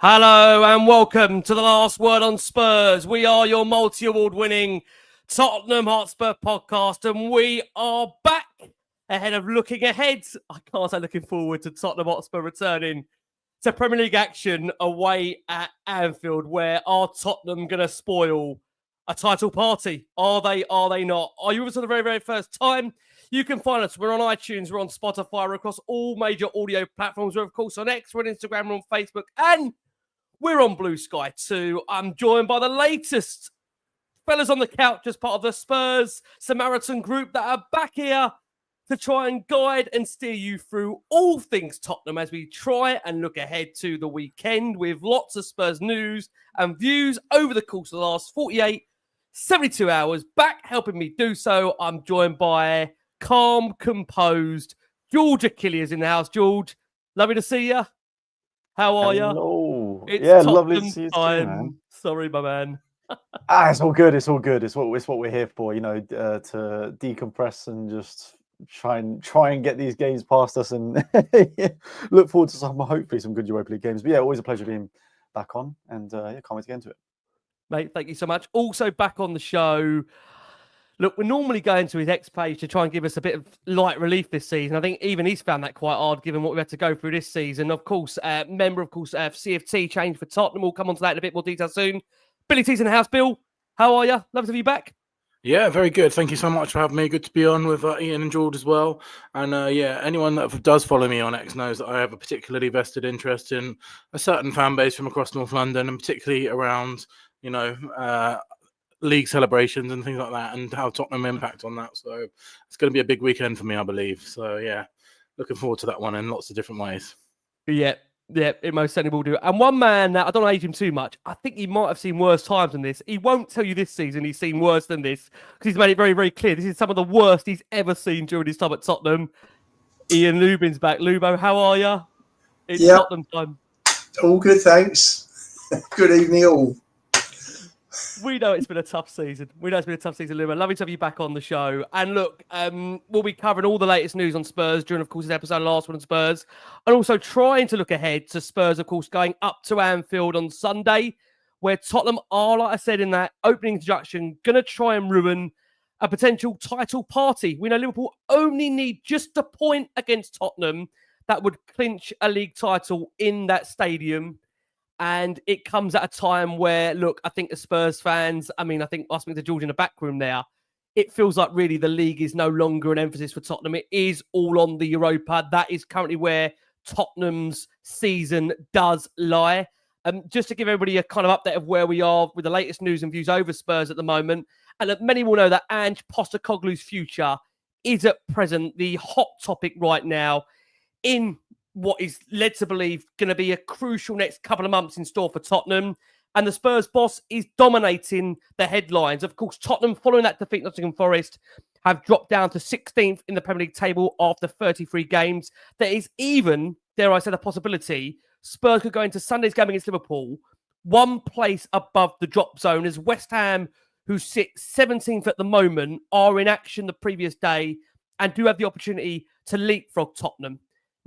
Hello and welcome to the Last Word on Spurs. We are your multi-award winning Tottenham Hotspur podcast, and we are back ahead of looking ahead. I can't say looking forward to Tottenham Hotspur returning to Premier League action away at Anfield, where are Tottenham going to spoil a title party? Are they not? Are you with us for the very, very first time? You can find us. We're on iTunes, we're on Spotify, we're across all major audio platforms. We're, of course, on X, we're on Instagram, we're on Facebook, and we're on Blue Sky too. I'm joined by the latest fellas on the couch as part of the Spurs Samaritan group that are back here to try and guide and steer you through all things Tottenham as we try and look ahead to the weekend with lots of Spurs news and views over the course of the last 48, 72 hours. Back helping me do so, I'm joined by calm, composed George Achilea in the house. George, lovely to see you. How are you? Hello. It's lovely to see you too, man. Sorry, my man. It's all good. It's all good. It's what we're here for, to decompress and just try and get these games past us and look forward to hopefully some good Europa League games. But yeah, always a pleasure being back on, and can't wait to get into it. Mate, thank you so much. Also back on the show. Look, we're normally going to his X page to try and give us a bit of light relief this season. I think even he's found that quite hard, given what we had to go through this season. Of course, member of CFT change for Tottenham. We'll come on to that in a bit more detail soon. Billie T's in the house. Bill, how are you? Love to have you back. Yeah, very good. Thank you so much for having me. Good to be on with Ian and George as well. And anyone that does follow me on X knows that I have a particularly vested interest in a certain fan base from across North London, and particularly around, league celebrations and things like that, and how Tottenham impact on that. So it's going to be a big weekend for me, I believe. So yeah, looking forward to that one in lots of different ways. Yeah, it most certainly will do. And one man that I don't age him too much, I think he might have seen worse times than this. He won't tell you this season he's seen worse than this, because he's made it very, very clear this is some of the worst he's ever seen during his time at Tottenham. Ian Lubin's back. Lubo, how are you? It's Tottenham time. All good, thanks. Good evening, all. We know it's been a tough season. Lubo. Lovely to have you back on the show. And look, we'll be covering all the latest news on Spurs during, of course, this episode, Last One on Spurs. And also trying to look ahead to Spurs, of course, going up to Anfield on Sunday, where Tottenham are, like I said in that opening introduction, going to try and ruin a potential title party. We know Liverpool only need just a point against Tottenham that would clinch a league title in that stadium. And it comes at a time where, look, I think the Spurs fans, I think I speak to George in the back room there, it feels like really the league is no longer an emphasis for Tottenham. It is all on the Europa. That is currently where Tottenham's season does lie. Just to give everybody a kind of update of where we are with the latest news and views over Spurs at the moment. And many will know that Ange Postecoglou's future is at present the hot topic right now in what is led to believe going to be a crucial next couple of months in store for Tottenham. And the Spurs boss is dominating the headlines. Of course, Tottenham, following that defeat Nottingham Forest, have dropped down to 16th in the Premier League table after 33 games. There is even, dare I say, the possibility Spurs could go into Sunday's game against Liverpool one place above the drop zone, as West Ham, who sit 17th at the moment, are in action the previous day and do have the opportunity to leapfrog Tottenham.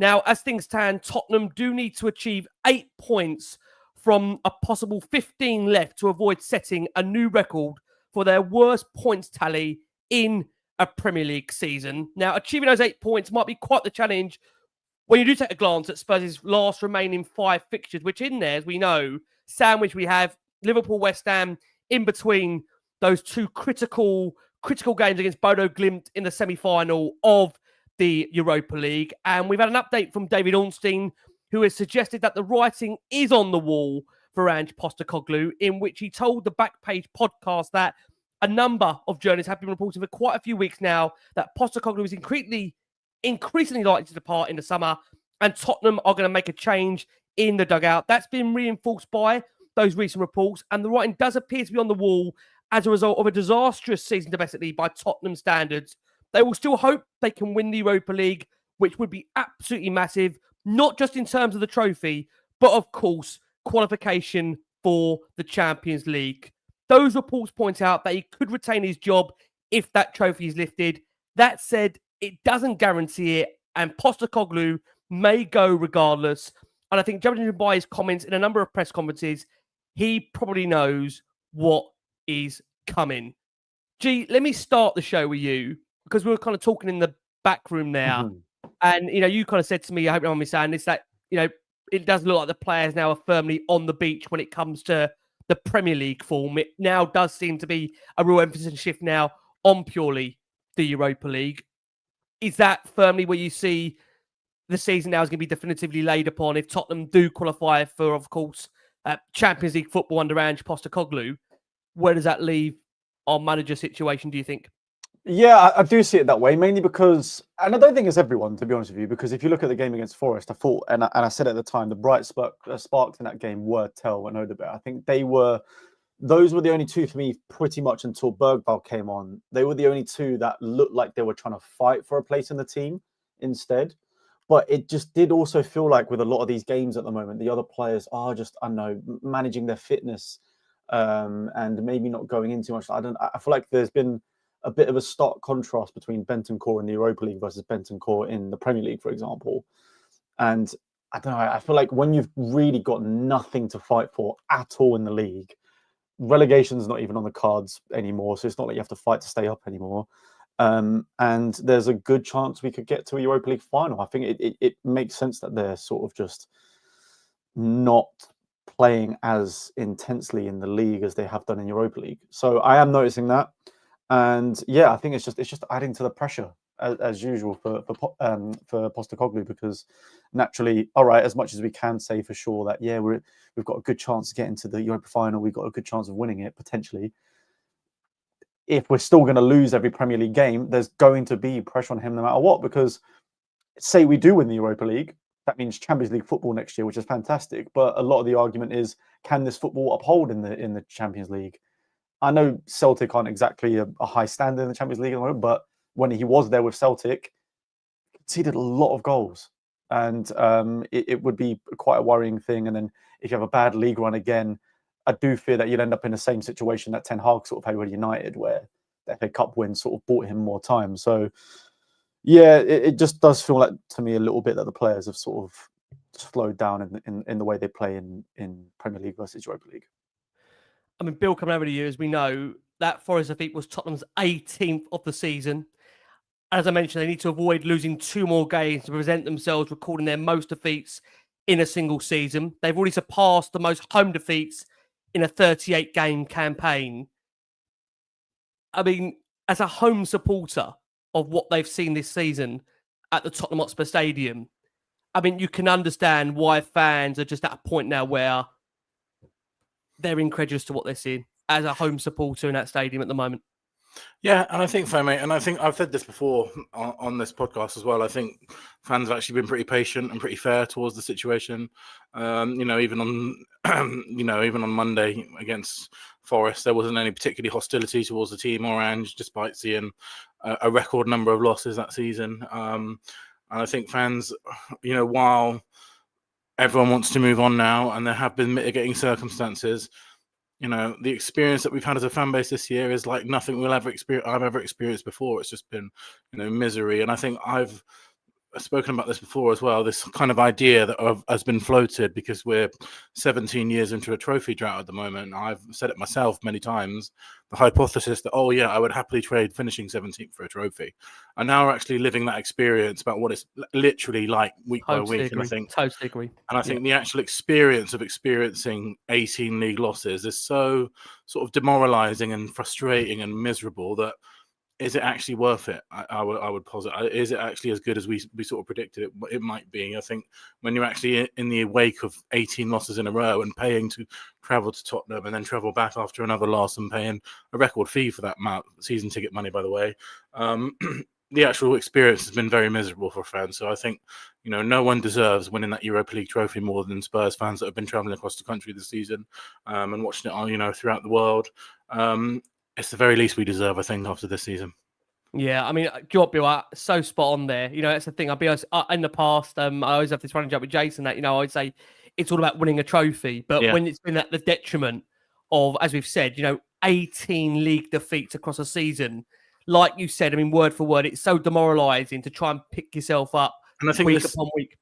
Now, as things stand, Tottenham do need to achieve 8 points from a possible 15 left to avoid setting a new record for their worst points tally in a Premier League season. Now, achieving those 8 points might be quite the challenge when you do take a glance at Spurs' last remaining 5 fixtures, which in there, as we know, sandwich we have Liverpool, West Ham in between those two critical games against Bodo Glimt in the semi-final of the Europa League. And we've had an update from David Ornstein, who has suggested that the writing is on the wall for Ange Postecoglou, in which he told the Backpage podcast that a number of journalists have been reporting for quite a few weeks now that Postecoglou is increasingly likely to depart in the summer, and Tottenham are going to make a change in the dugout. That's been reinforced by those recent reports, and the writing does appear to be on the wall as a result of a disastrous season domestically by Tottenham standards. They will still hope they can win the Europa League, which would be absolutely massive, not just in terms of the trophy, but of course, qualification for the Champions League. Those reports point out that he could retain his job if that trophy is lifted. That said, it doesn't guarantee it, and Postecoglou may go regardless. And I think judging by his comments in a number of press conferences, he probably knows what is coming. G, let me start the show with you because we were kind of talking in the back room there. Mhm. And, you kind of said to me, I hope you don't understand this, that, it does look like the players now are firmly on the beach when it comes to the Premier League form. It now does seem to be a real emphasis and shift now on purely the Europa League. Is that firmly where you see the season now is going to be definitively laid upon if Tottenham do qualify for, of course, Champions League football under Ange Postecoglou? Where does that leave our manager situation, do you think? Yeah, I do see it that way, mainly because, and I don't think it's everyone, to be honest with you, because if you look at the game against Forest, I thought, and I said at the time, the bright sparks in that game were TEL and Odobert. I think those were the only two for me pretty much until Bergvall came on. They were the only two that looked like they were trying to fight for a place in the team instead. But it just did also feel like with a lot of these games at the moment, the other players are just, I don't know, managing their fitness and maybe not going in too much. I feel like there's been a bit of a stark contrast between Bentancur in the Europa League versus Bentancur in the Premier League, for example. And I don't know, I feel like when you've really got nothing to fight for at all in the league, relegation's not even on the cards anymore, so it's not like you have to fight to stay up anymore. And there's a good chance we could get to a Europa League final. I think it makes sense that they're sort of just not playing as intensely in the league as they have done in Europa League. So I am noticing that. And yeah, I think it's just adding to the pressure as usual for Postecoglou, because naturally, all right, as much as we can say for sure that yeah, we've got a good chance to get into the Europa final, we've got a good chance of winning it potentially. If we're still going to lose every Premier League game, there's going to be pressure on him no matter what, because say we do win the Europa League, that means Champions League football next year, which is fantastic. But a lot of the argument is, can this football uphold in the Champions League? I know Celtic aren't exactly a high standard in the Champions League at the moment, but when he was there with Celtic, he conceded a lot of goals. And it would be quite a worrying thing. And then if you have a bad league run again, I do fear that you'd end up in the same situation that Ten Hag sort of had with United, where the FA Cup win sort of bought him more time. So, yeah, it just does feel like to me a little bit that the players have sort of slowed down in the way they play in Premier League versus Europa League. I mean, Bill, coming over to you, as we know, that Forest defeat was Tottenham's 18th of the season. As I mentioned, they need to avoid losing 2 more games to present themselves recording their most defeats in a single season. They've already surpassed the most home defeats in a 38-game campaign. I mean, as a home supporter of what they've seen this season at the Tottenham Hotspur Stadium, I mean, you can understand why fans are just at a point now where they're incredulous to what they're seeing as a home supporter in that stadium at the moment. Yeah, and I think so, mate. And I think I've said this before on this podcast as well. I think fans have actually been pretty patient and pretty fair towards the situation. Even on even on Monday against Forest, there wasn't any particularly hostility towards the team or Ange, despite seeing a record number of losses that season. And I think fans, while everyone wants to move on now, and there have been mitigating circumstances, the experience that we've had as a fan base this year is like nothing I've ever experienced before. It's just been, misery. And I think I've spoken about this before as well, this kind of idea that has been floated because we're 17 years into a trophy drought at the moment. I've said it myself many times, the hypothesis that, oh yeah, I would happily trade finishing 17th for a trophy. And now we're actually living that experience about what it's literally like week by week. And I think totally agree. And I think the actual experience of experiencing 18 league losses is so sort of demoralizing and frustrating and miserable that is it actually worth it? I would posit. Is it actually as good as we sort of predicted it might be? I think when you're actually in the wake of 18 losses in a row and paying to travel to Tottenham and then travel back after another loss and paying a record fee for that amount, season ticket money, by the way, the actual experience has been very miserable for fans. So I think, no one deserves winning that Europa League trophy more than Spurs fans that have been traveling across the country this season and watching it on, throughout the world. It's the very least we deserve, I think, after this season. Yeah, I mean, Bill, so spot on there. That's the thing. I'll be honest, in the past, I always have this running joke with Jason that, I would say it's all about winning a trophy. But when it's been at the detriment of, as we've said, 18 league defeats across a season, like you said, I mean, word for word, it's so demoralising to try and pick yourself up and I think week upon week.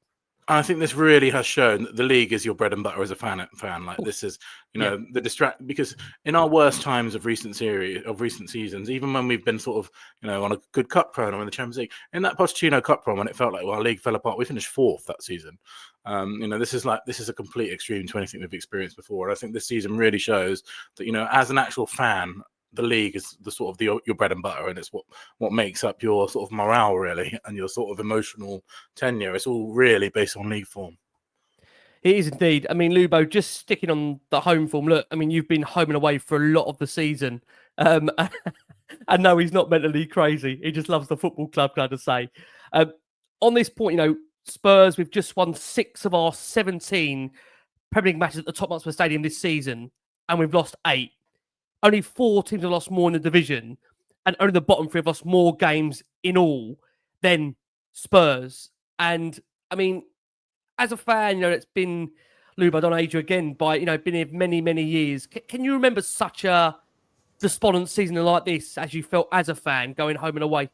I think this really has shown that the league is your bread and butter as a fan. Like this is, the distract, because in our worst times of recent seasons, even when we've been sort of, on a good cup run or in the Champions League, in that Pochettino Cup run when it felt like our league fell apart, we finished 4th that season. This is a complete extreme to anything we've experienced before. And I think this season really shows that, as an actual fan, the league is the sort of your bread and butter, and it's what makes up your sort of morale, really, and your sort of emotional tenure. It's all really based on league form. It is indeed. I mean, Lubo, just sticking on the home form. Look, I mean, you've been home and away for a lot of the season. And no, he's not mentally crazy. He just loves the football club, can I just say. On this point, Spurs, we've just won 6 of our 17 Premier League matches at the Tottenham Hotspur Stadium this season, and we've lost 8. Only 4 teams have lost more in the division, and only the bottom 3 have lost more games in all than Spurs. And, I mean, as a fan, it's been, Lube, I don't age you again, been here many, many years. Can you remember such a despondent season like this as you felt as a fan going home and away?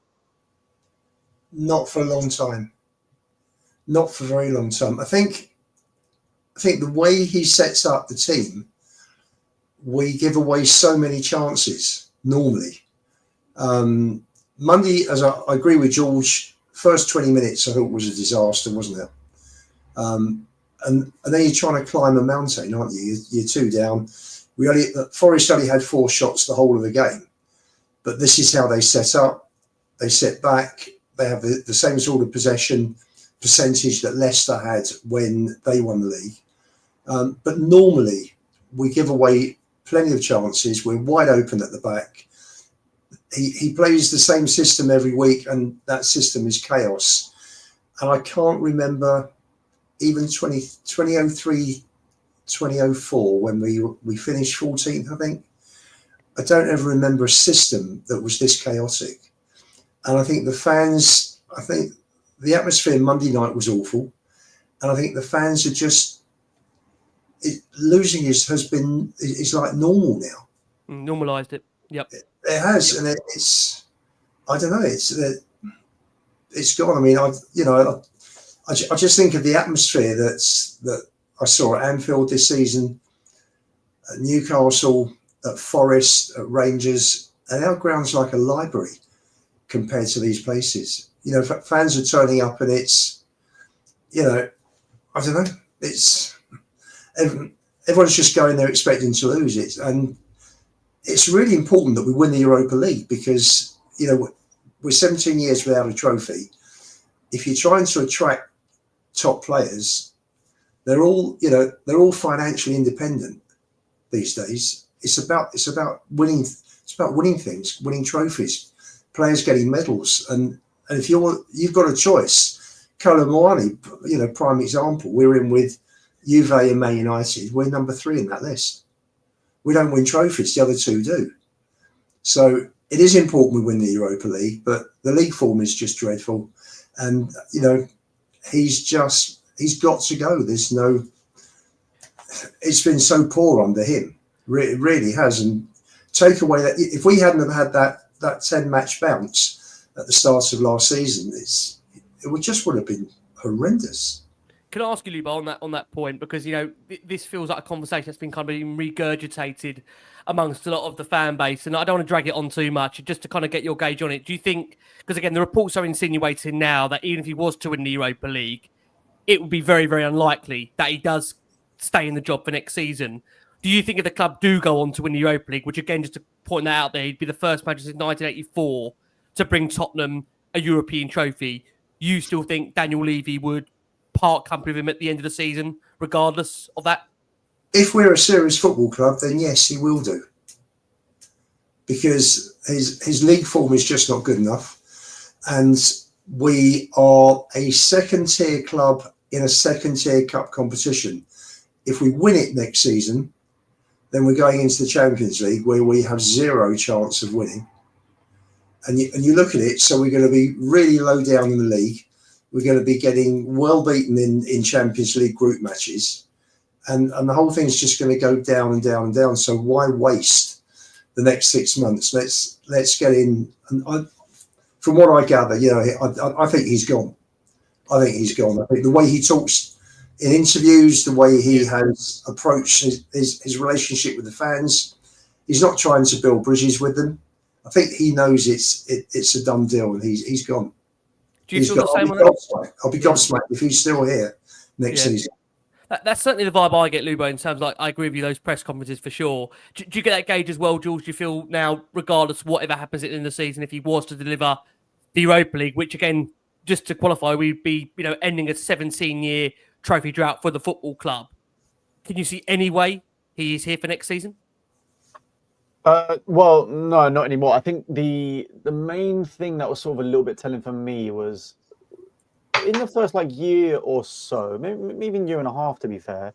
Not for a long time. Not for a very long time. I think the way he sets up the team, we give away so many chances normally. Monday, as I agree with George, first 20 minutes I thought was a disaster, wasn't it? And then you're trying to climb a mountain, aren't you? You're 2 down. Forest only had 4 shots the whole of the game, but this is how they set up. They set back. They have the same sort of possession percentage that Leicester had when they won the league. But normally we give away plenty of chances. We're wide open at the back. He plays the same system every week, and that system is chaos. And I can't remember even 2003, 2004, when we finished 14th, I think. I don't ever remember a system that was this chaotic. And I think the atmosphere Monday night was awful. And I think the fans are just, losing is like normal now. Normalised it. Yep. It has. And it's, I don't know, it's gone. I mean, I just think of the atmosphere that I saw at Anfield this season, at Newcastle, at Forest, at Rangers, and our ground's like a library compared to these places. Fans are turning up, and it's, I don't know, it's everyone's just going there expecting to lose it, and it's really important that we win the Europa League because we're 17 years without a trophy. If you're trying to attract top players, they're all financially independent these days. It's about winning. It's about winning things, winning trophies, players getting medals, and if you've got a choice. Kolo Muani, prime example. We're in with Juve and Man United. We're number 3 in that list. We don't win trophies; the other 2 do. So it is important we win the Europa League, but the league form is just dreadful, and he's got to go. There's no. It's been so poor under him. It really has, and take away that if we hadn't have had that 10-match bounce at the start of last season, it would have been horrendous. Can I ask you, Luba, on that point? Because, this feels like a conversation that's been kind of regurgitated amongst a lot of the fan base. And I don't want to drag it on too much, just to kind of get your gauge on it. Do you think, because again, the reports are insinuating now that even if he was to win the Europa League, it would be very, very unlikely that he does stay in the job for next season. Do you think if the club do go on to win the Europa League, which again, just to point that out there, he'd be the first manager since 1984 to bring Tottenham a European trophy, you still think Daniel Levy would part company with him at the end of the season, regardless of that? If we're a serious football club, then yes, he will do. Because his league form is just not good enough. And we are a second-tier club in a second-tier cup competition. If we win it next season, then we're going into the Champions League where we have 0 chance of winning. And you look at it, so we're going to be really low down in the league. We're going to be getting well beaten in Champions League group matches. And the whole thing's just going to go down and down and down. So why waste the next 6 months? Let's get in. And from what I gather, I think he's gone. I think he's gone. I think the way he talks in interviews, the way he has approached his relationship with the fans, he's not trying to build bridges with them. I think he knows it's a done deal, and he's gone. Do you feel the same on that? I'll be gobsmacked if he's still here next season. That's certainly the vibe I get, Lubo, in terms of, like, I agree with you, those press conferences for sure. Do you get that gauge as well, George? Do you feel now, regardless of whatever happens at the end of the season, if he was to deliver the Europa League, which again, just to qualify, we'd be, ending a 17-year trophy drought for the football club. Can you see any way he is here for next season? Well, no, not anymore. I think the main thing that was sort of a little bit telling for me was in the first year or so, maybe even year and a half, to be fair,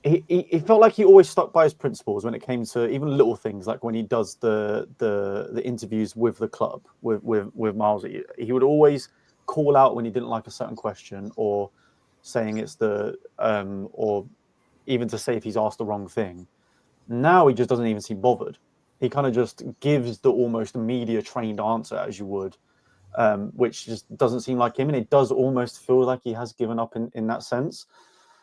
he felt like he always stuck by his principles when it came to even little things, like when he does the interviews with the club with Miles. He would always call out when he didn't like a certain question, or saying it's or even to say if he's asked the wrong thing. Now he just doesn't even seem bothered. He kind of just gives the almost media trained answer, as you would, which just doesn't seem like him. And it does almost feel like he has given up in that sense.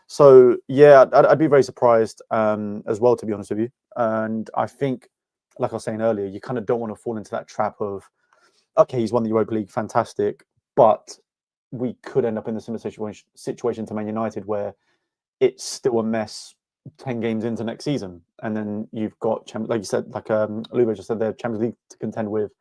So, yeah, I'd be very surprised as well, to be honest with you. And I think, like I was saying earlier, you kind of don't want to fall into that trap of, okay, he's won the Europa League, fantastic, but we could end up in a similar situation to Man United where it's still a mess 10 games into next season, and then you've got, like you said, like Lubo just said, they're Champions League to contend with,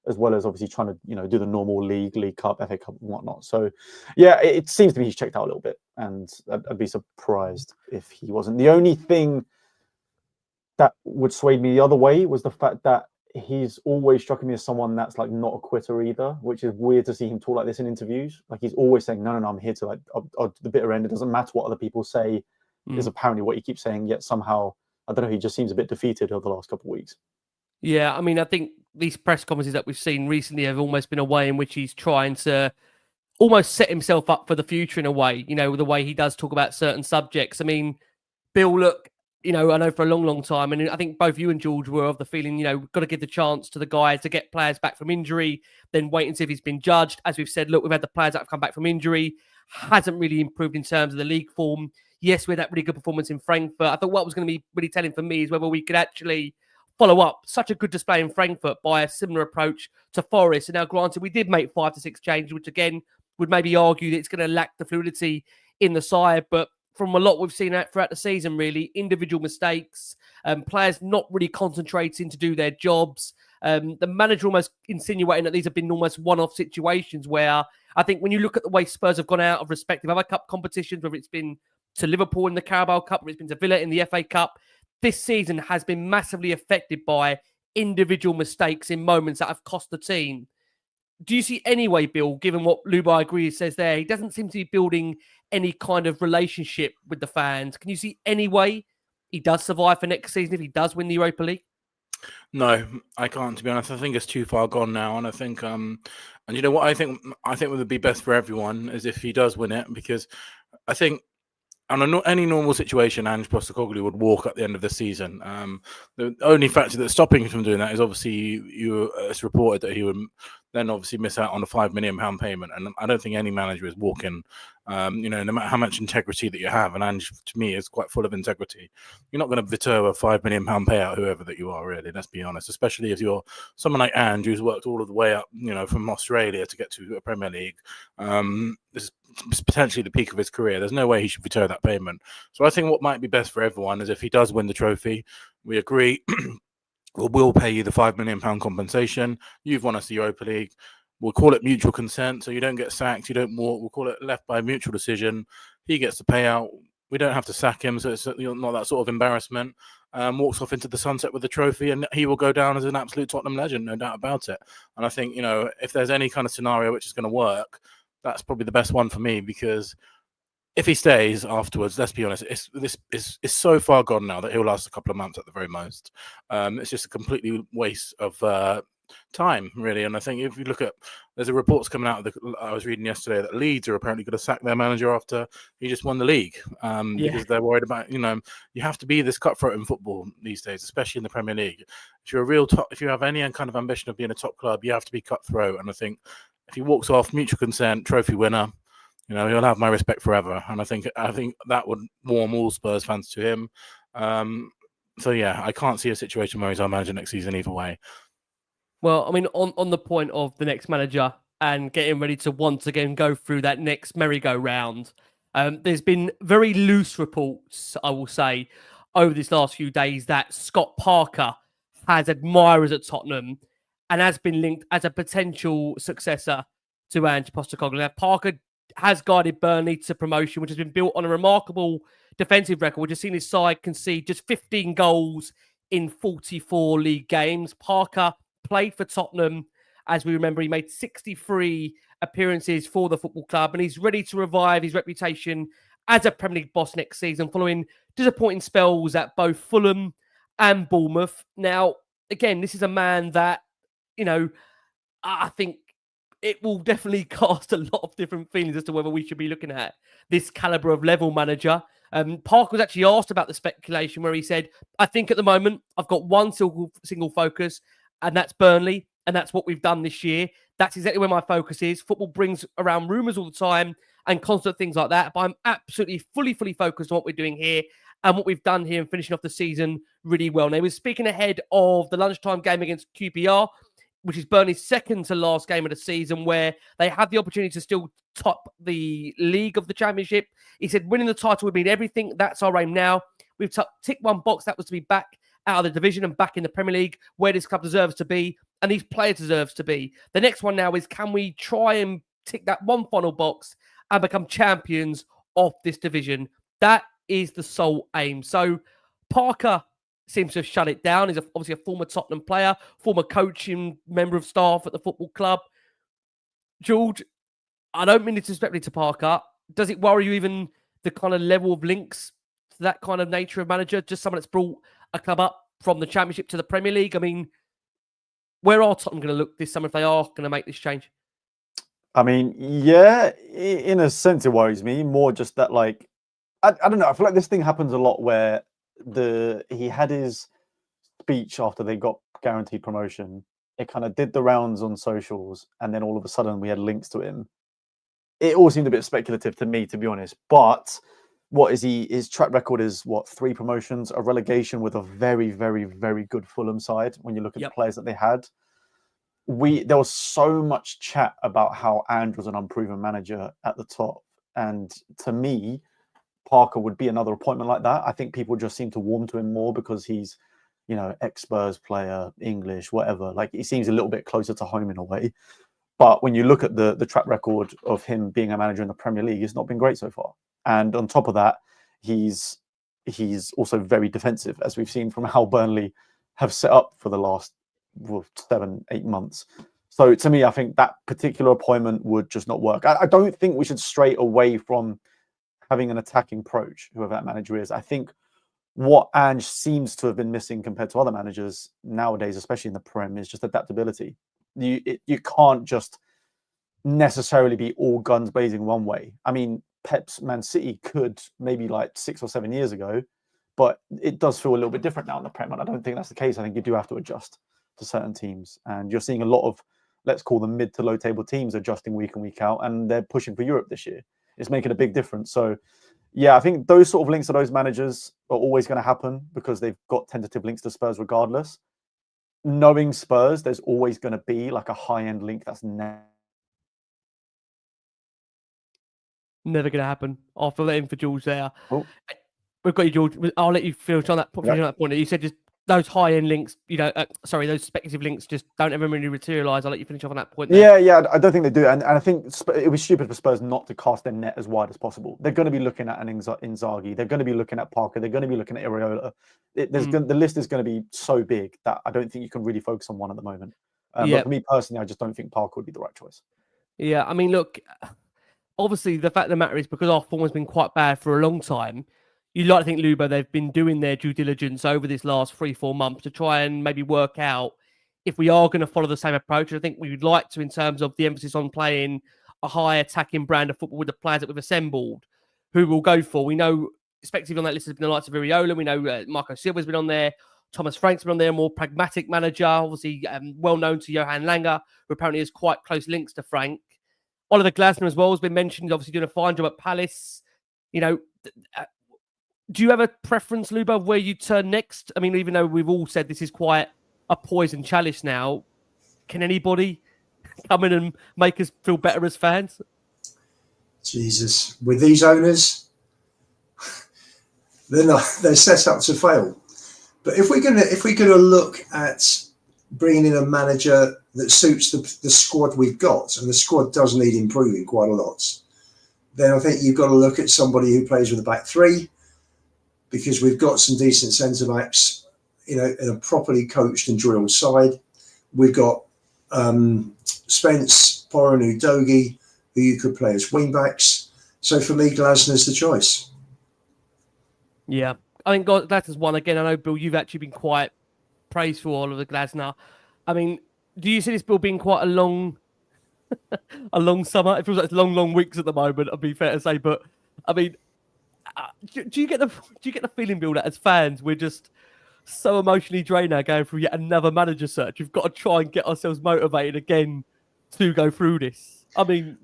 as well as obviously trying to do the normal League Cup, FA Cup, and whatnot. So yeah, it seems to me he's checked out a little bit, and I'd be surprised if he wasn't. The only thing that would sway me the other way was the fact that he's always struck me as someone that's not a quitter either, which is weird to see him talk like this in interviews. Like, he's always saying, no, I'm here to the bitter end. It doesn't matter what other people say. Is apparently what he keeps saying, yet somehow, I don't know, he just seems a bit defeated over the last couple of weeks. Yeah, I mean, I think these press conferences that we've seen recently have almost been a way in which he's trying to almost set himself up for the future in a way, the way he does talk about certain subjects. I mean, Bill, look, I know for a long, long time, and I think both you and George were of the feeling, we've got to give the chance to the guy to get players back from injury, then wait and see if he's been judged. As we've said, look, we've had the players that have come back from injury, hasn't really improved in terms of the league form. Yes, we had that really good performance in Frankfurt. I thought what was going to be really telling for me is whether we could actually follow up such a good display in Frankfurt by a similar approach to Forest. And now, granted, we did make 5 to 6 changes, which again would maybe argue that it's going to lack the fluidity in the side. But from a lot we've seen throughout the season, really, individual mistakes, players not really concentrating to do their jobs. The manager almost insinuating that these have been almost one-off situations where I think when you look at the way Spurs have gone out of respective other cup competitions, whether it's been to Liverpool in the Carabao Cup, whether it's been to Villa in the FA Cup, this season has been massively affected by individual mistakes in moments that have cost the team. Do you see any way, Bill, given what Lubai agrees says there, he doesn't seem to be building any kind of relationship with the fans. Can you see any way he does survive for next season if he does win the Europa League? No, I can't, to be honest. I think it's too far gone now. And I think, and you know what I think would be best for everyone is if he does win it, because I think on any normal situation, Ange Postecoglou would walk at the end of the season. The only factor that's stopping him from doing that is obviously it's reported that he would then obviously miss out on a £5 million payment. And I don't think any manager is walking, no matter how much integrity that you have. And Ange, to me, is quite full of integrity. You're not going to veto a £5 million payout, whoever that you are, really. Let's be honest, especially if you're someone like Ange, who's worked all of the way up, from Australia to get to a Premier League. This is potentially the peak of his career. There's no way he should veto that payment. So I think what might be best for everyone is if he does win the trophy, we agree, we'll pay you the £5 million compensation. You've won us the Europa League. We'll call it mutual consent, so you don't get sacked, you don't walk. We'll call it left by mutual decision. He gets the payout. We don't have to sack him, so it's not that sort of embarrassment. Walks off into the sunset with the trophy, and he will go down as an absolute Tottenham legend, no doubt about it. And I think, if there's any kind of scenario which is going to work, that's probably the best one for me, because if he stays afterwards, let's be honest, it's so far gone now that he'll last a couple of months at the very most. It's just a completely waste of time, really. And I think if you look at, there's a reports coming out I was reading yesterday that Leeds are apparently going to sack their manager after he just won the league, because they're worried about, you have to be this cutthroat in football these days, especially in the Premier League. If you're a real top, if you have any kind of ambition of being a top club, you have to be cutthroat. And I think if he walks off, mutual consent, trophy winner, You know, he'll have my respect forever, and I think that would warm all Spurs fans to him. So yeah, I can't see a situation where he's our manager next season either way. Well, I mean, on the point of the next manager and getting ready to once again go through that next merry-go-round, there's been very loose reports, I will say, over this last few days that Scott Parker has admirers at Tottenham and has been linked as a potential successor to Ange Postecoglou. Now, Parker has guided Burnley to promotion, which has been built on a remarkable defensive record. We've just seen his side concede just 15 goals in 44 league games. Parker played for Tottenham. As we remember, he made 63 appearances for the football club, and he's ready to revive his reputation as a Premier League boss next season, following disappointing spells at both Fulham and Bournemouth. Now, again, this is a man that, you know, I think it will definitely cast a lot of different feelings as to whether we should be looking at this caliber of level manager. Parker was actually asked about the speculation where he said, I think at the moment I've got one single focus, and that's Burnley, and that's what we've done this year. That's exactly where my focus is. Football brings around rumours all the time and constant things like that, but I'm absolutely fully focused on what we're doing here and what we've done here and finishing off the season really well. Now, he was speaking ahead of the lunchtime game against QPR, which is Burnley's second to last game of the season, where they have the opportunity to still top the league of the Championship. He said, winning the title would mean everything. That's our aim now. We've ticked one box. That was to be back out of the division and back in the Premier League, where this club deserves to be, and these players deserves to be. The next one now is, can we try and tick that one final box and become champions of this division? That is the sole aim. So Parker seems to have shut it down. He's obviously a former Tottenham player, former coaching member of staff at the football club. George, I don't mean it disrespectfully to Parker. Does it worry you even the kind of level of links to that kind of nature of manager? Just someone that's brought a club up from the Championship to the Premier League? I mean, where are Tottenham going to look this summer if they are going to make this change? I mean, yeah, in a sense it worries me. More just that, like, I don't know. I feel like this thing happens a lot where he had his speech after they got guaranteed promotion. It kind of did the rounds on socials, and then all of a sudden we had links to him. It all seemed a bit speculative to me, to be honest. But what is his track record is 3 promotions, a relegation with a very, very, very good Fulham side. When you look at the players that they had, there was so much chat about how Ange was an unproven manager at the top, and to me, Parker would be another appointment like that. I think people just seem to warm to him more because he's, you know, ex-Spurs player, English, whatever. Like, he seems a little bit closer to home in a way. But when you look at the track record of him being a manager in the Premier League, it's not been great so far. And on top of that, he's also very defensive, as we've seen from how Burnley have set up for the last 7-8 months. So to me, I think that particular appointment would just not work. I don't think we should stray away from having an attacking approach, whoever that manager is. I think what Ange seems to have been missing compared to other managers nowadays, especially in the Prem, is just adaptability. You can't just necessarily be all guns blazing one way. I mean, Pep's Man City could maybe like 6 or 7 years ago, but it does feel a little bit different now in the Prem, and I don't think that's the case. I think you do have to adjust to certain teams, and you're seeing a lot of, let's call them mid to low table teams, adjusting week in, week out, and they're pushing for Europe this year. It's making a big difference. So yeah, I think those sort of links to those managers are always going to happen because they've got tentative links to Spurs regardless. Knowing Spurs, there's always going to be like a high-end link that's never going to happen. I'll fill that in for George there. Oh. We've got you, George. I'll let you finish on that point. You said just those high-end links, those speculative links just don't ever really materialise. I'll let you finish off on that point there. Yeah, I don't think they do. And I think it was stupid for Spurs not to cast their net as wide as possible. They're going to be looking at an Inzaghi. They're going to be looking at Parker. They're going to be looking at Areola. The list is going to be so big that I don't think you can really focus on one at the moment. But for me personally, I just don't think Parker would be the right choice. Yeah, I mean, look, obviously the fact of the matter is because our form has been quite bad for a long time, you'd like to think, Lubo, they've been doing their due diligence over this last 3-4 months to try and maybe work out if we are going to follow the same approach. I think we would like to, in terms of the emphasis on playing a high attacking brand of football with the players that we've assembled, who we'll go for. We know, effectively on that list has been the likes of Areola. We know Marco Silva's been on there. Thomas Frank's been on there, a more pragmatic manager, obviously well known to Johan Langer, who apparently has quite close links to Frank. Oliver Glasner as well has been mentioned, obviously doing a fine job at Palace. You know, do you have a preference, Luba, of where you turn next? I mean, even though we've all said this is quite a poison chalice now, can anybody come in and make us feel better as fans? Jesus, with these owners, they're set up to fail. But if we're gonna look at bringing in a manager that suits the squad we've got, and the squad does need improving quite a lot, then I think you've got to look at somebody who plays with a back three, because we've got some decent centre backs, you know, in a properly coached and drilled side. We've got Spence, Poran, Udogie, who you could play as wing backs. So for me, Glasner's the choice. Yeah, I think Glasner's one again. I know, Bill, you've actually been quite praised for Oliver Glasner. I mean, do you see this, Bill, being quite a long, a long summer? It feels like it's long weeks at the moment. I'd be fair to say, but I mean, do you get the feeling, Bill, that as fans we're just so emotionally drained now going through yet another manager search? We've got to try and get ourselves motivated again to go through this. I mean,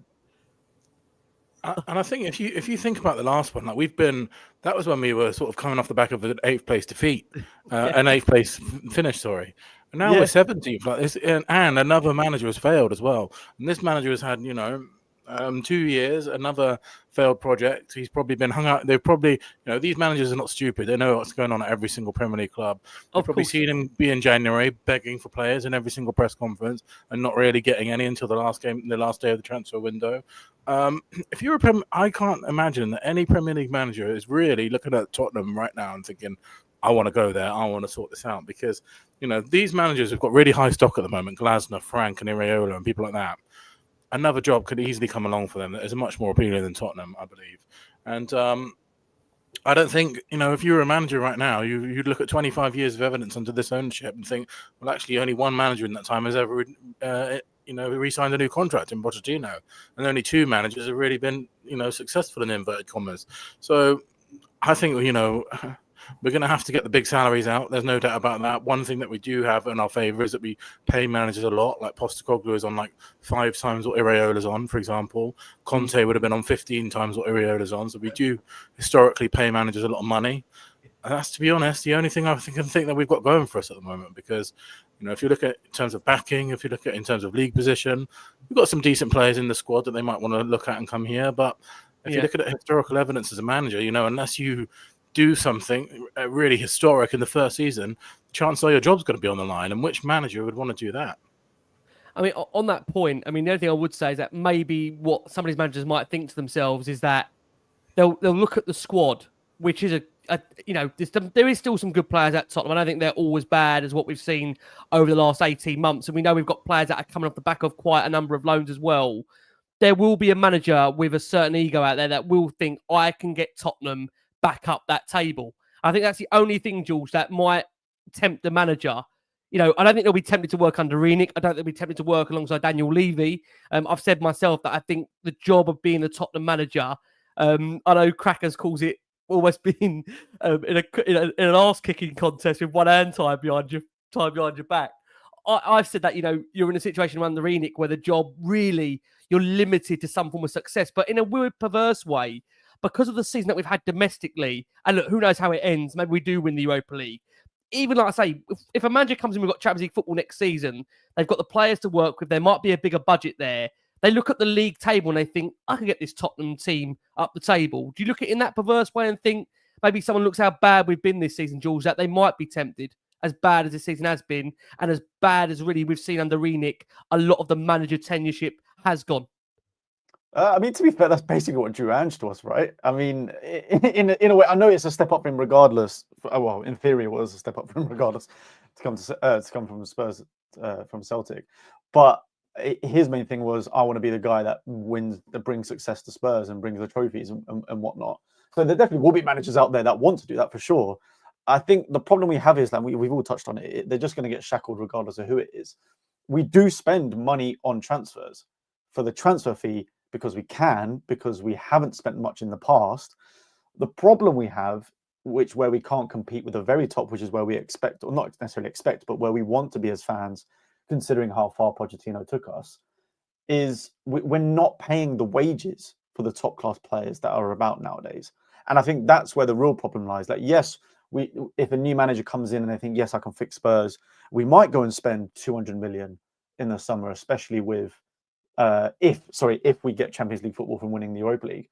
and I think if you think about the last one, like that was when we were sort of coming off the back of an 8th place defeat, an 8th place finish, sorry. And now we're 17th, like this, and another manager has failed as well. And this manager has had, 2 years, another failed project. He's probably been hung out. They've probably, these managers are not stupid. They know what's going on at every single Premier League club. They've probably seen him be in January begging for players in every single press conference and not really getting any until the last day of the transfer window. If you're I can't imagine that any Premier League manager is really looking at Tottenham right now and thinking, I want to go there. I want to sort this out, because, these managers have got really high stock at the moment. Glasner, Frank and Areola and people like that. Another job could easily come along for them that is much more appealing than Tottenham, I believe. And I don't think, if you were a manager right now, you'd look at 25 years of evidence under this ownership and think, well, actually, only one manager in that time has ever, re-signed a new contract in Pochettino. And only 2 managers have really been, successful in inverted commas. So I think, we're going to have to get the big salaries out. There's no doubt about that. One thing that we do have in our favour is that we pay managers a lot. Like Postecoglou is on like 5 times what Areola's on, for example. Conte would have been on 15 times what Areola's on. So we do historically pay managers a lot of money. And that's, to be honest, the only thing I think that we've got going for us at the moment. Because, if you look at in terms of backing, if you look at in terms of league position, we've got some decent players in the squad that they might want to look at and come here. But if you look at historical evidence as a manager, unless you do something really historic in the first season, chances are your job's going to be on the line. And which manager would want to do that? I mean, on that point, the only thing I would say is that maybe what some of these managers might think to themselves is that they'll look at the squad, which is there is still some good players at Tottenham. I don't think they're all as bad as what we've seen over the last 18 months. And we know we've got players that are coming off the back of quite a number of loans as well. There will be a manager with a certain ego out there that will think, I can get Tottenham back up that table. I think that's the only thing, George, that might tempt the manager. I don't think they'll be tempted to work under Renick. I don't think they'll be tempted to work alongside Daniel Levy. I've said myself that I think the job of being the Tottenham manager, I know Crackers calls it almost being in an arse-kicking contest with one hand tied behind your back. I've said that, you're in a situation under Renick where the job really, you're limited to some form of success, but in a weird, perverse way, because of the season that we've had domestically, and look, who knows how it ends, maybe we do win the Europa League. Even like I say, if a manager comes in, we've got Champions League football next season, they've got the players to work with, there might be a bigger budget there. They look at the league table and they think, I can get this Tottenham team up the table. Do you look at it in that perverse way and think, maybe someone looks how bad we've been this season, George, that they might be tempted, as bad as this season has been, and as bad as really we've seen under Renick, a lot of the manager tenureship has gone? To be fair, that's basically what drew Ange to us, right? I mean, in a way, I know it's a step up from regardless. Well, in theory, it was a step up from regardless to come from Spurs, from Celtic. But his main thing was, I want to be the guy that wins, that brings success to Spurs and brings the trophies and whatnot. So there definitely will be managers out there that want to do that for sure. I think the problem we have is that we've all touched on it. They're just going to get shackled regardless of who it is. We do spend money on transfers for the transfer fee, because we haven't spent much in the past. The problem we have, where we can't compete with the very top, which is where we expect, or not necessarily expect, but where we want to be as fans, considering how far Pochettino took us, is we're not paying the wages for the top class players that are about nowadays. And I think that's where the real problem lies. Like, yes, if a new manager comes in and they think, yes, I can fix Spurs, we might go and spend 200 million in the summer, especially with if we get Champions League football from winning the Europa League.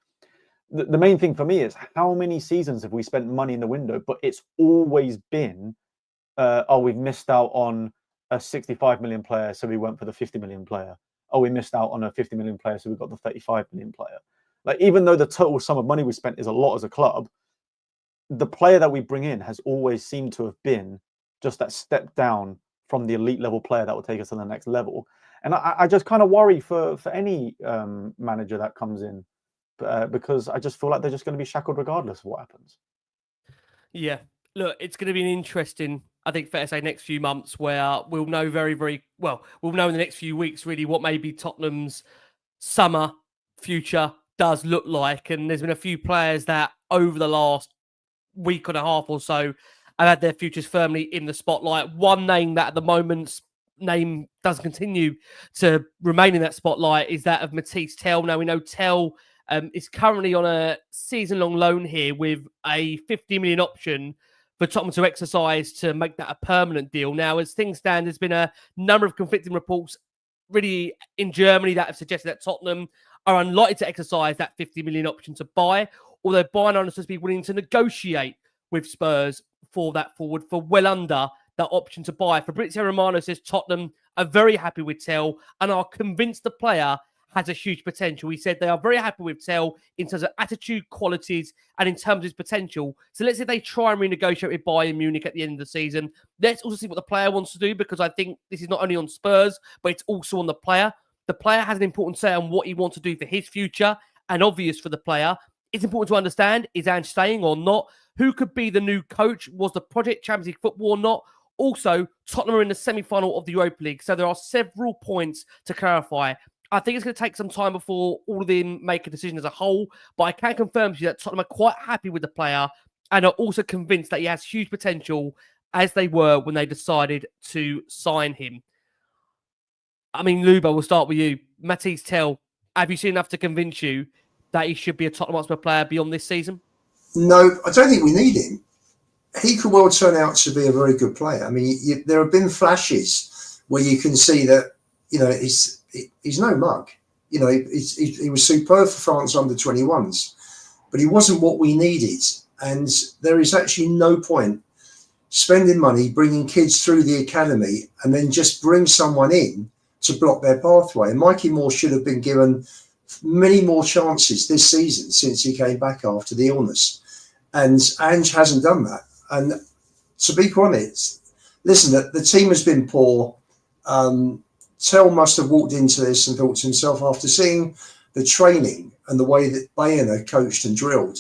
The main thing for me is how many seasons have we spent money in the window, but it's always been, we've missed out on a 65 million player, so we went for the 50 million player. Oh, we missed out on a 50 million player, so we got the 35 million player. Like, even though the total sum of money we spent is a lot as a club, the player that we bring in has always seemed to have been just that step down from the elite level player that will take us to the next level. And I just kind of worry for any manager that comes in, because I just feel like they're just going to be shackled regardless of what happens. Yeah. Look, it's going to be an interesting, I think, fair to say, next few months where we'll know very, very well. We'll know in the next few weeks really what maybe Tottenham's summer future does look like. And there's been a few players that over the last week and a half or so have had their futures firmly in the spotlight. One name that at the moment's name does continue to remain in that spotlight is that of Matisse TEL. Now, we know TEL is currently on a season-long loan here with a 50 million option for Tottenham to exercise to make that a permanent deal. Now, as things stand, there's been a number of conflicting reports really in Germany that have suggested that Tottenham are unlikely to exercise that 50 million option to buy, although Bayern are supposed to be willing to negotiate with Spurs for that forward for well under that option to buy. Fabrizio Romano says Tottenham are very happy with TEL and are convinced the player has a huge potential. He said they are very happy with TEL in terms of attitude, qualities, and in terms of his potential. So let's say they try and renegotiate with Bayern Munich at the end of the season. Let's also see what the player wants to do, because I think this is not only on Spurs, but it's also on the player. The player has an important say on what he wants to do for his future, and obvious for the player. It's important to understand, is Ange staying or not? Who could be the new coach? Was the project Champions League football or not? Also, Tottenham are in the semi-final of the Europa League, so there are several points to clarify. I think it's going to take some time before all of them make a decision as a whole, but I can confirm to you that Tottenham are quite happy with the player and are also convinced that he has huge potential, as they were when they decided to sign him. I mean, Luba, we'll start with you. Matisse TEL, have you seen enough to convince you that he should be a Tottenham Hotspur player beyond this season? No, I don't think we need him. He could well turn out to be a very good player. I mean, there have been flashes where you can see that, you know, he's no mug. You know, he was superb for France under 21s, but he wasn't what we needed. And there is actually no point spending money, bringing kids through the academy, and then just bring someone in to block their pathway. And Mikey Moore should have been given many more chances this season since he came back after the illness. And Ange hasn't done that. And to be honest, listen, the team has been poor. TEL must have walked into this and thought to himself, after seeing the training and the way that Bayern are coached and drilled,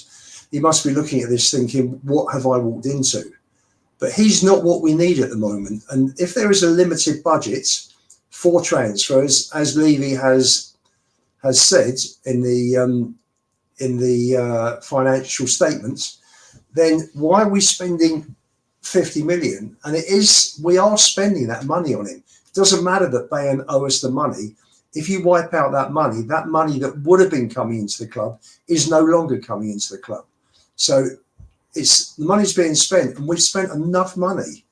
he must be looking at this thinking, what have I walked into? But he's not what we need at the moment. And if there is a limited budget for transfers, as Levy has said in the financial statements, then why are we spending 50 million? And we are spending that money on him. It doesn't matter that Bayern owe us the money. If you wipe out that money that would have been coming into the club is no longer coming into the club. So the money's being spent, and we've spent enough money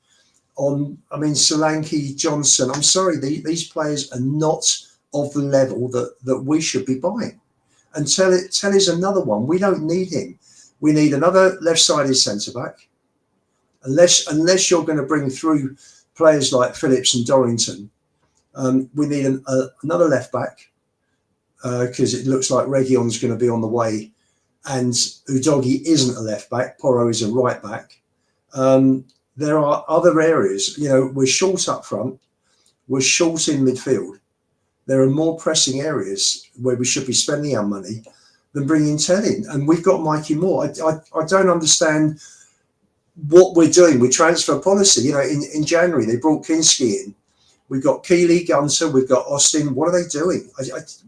on, I mean, Solanke, Johnson. I'm sorry, these players are not of the level that we should be buying. And TEL is another one. We don't need him. We need another left-sided centre-back. Unless you're going to bring through players like Phillips and Dorrington, we need another left-back, because it looks like Reguilon's going to be on the way, and Udogie isn't a left-back. Porro is a right-back. There are other areas. You know, we're short up front. We're short in midfield. There are more pressing areas where we should be spending our money than bringing TEL in. And we've got Mikey Moore. I don't understand what we're doing with transfer policy. You know, in January, they brought Kinski in. We've got Keeley, Gunter, we've got Austin. What are they doing?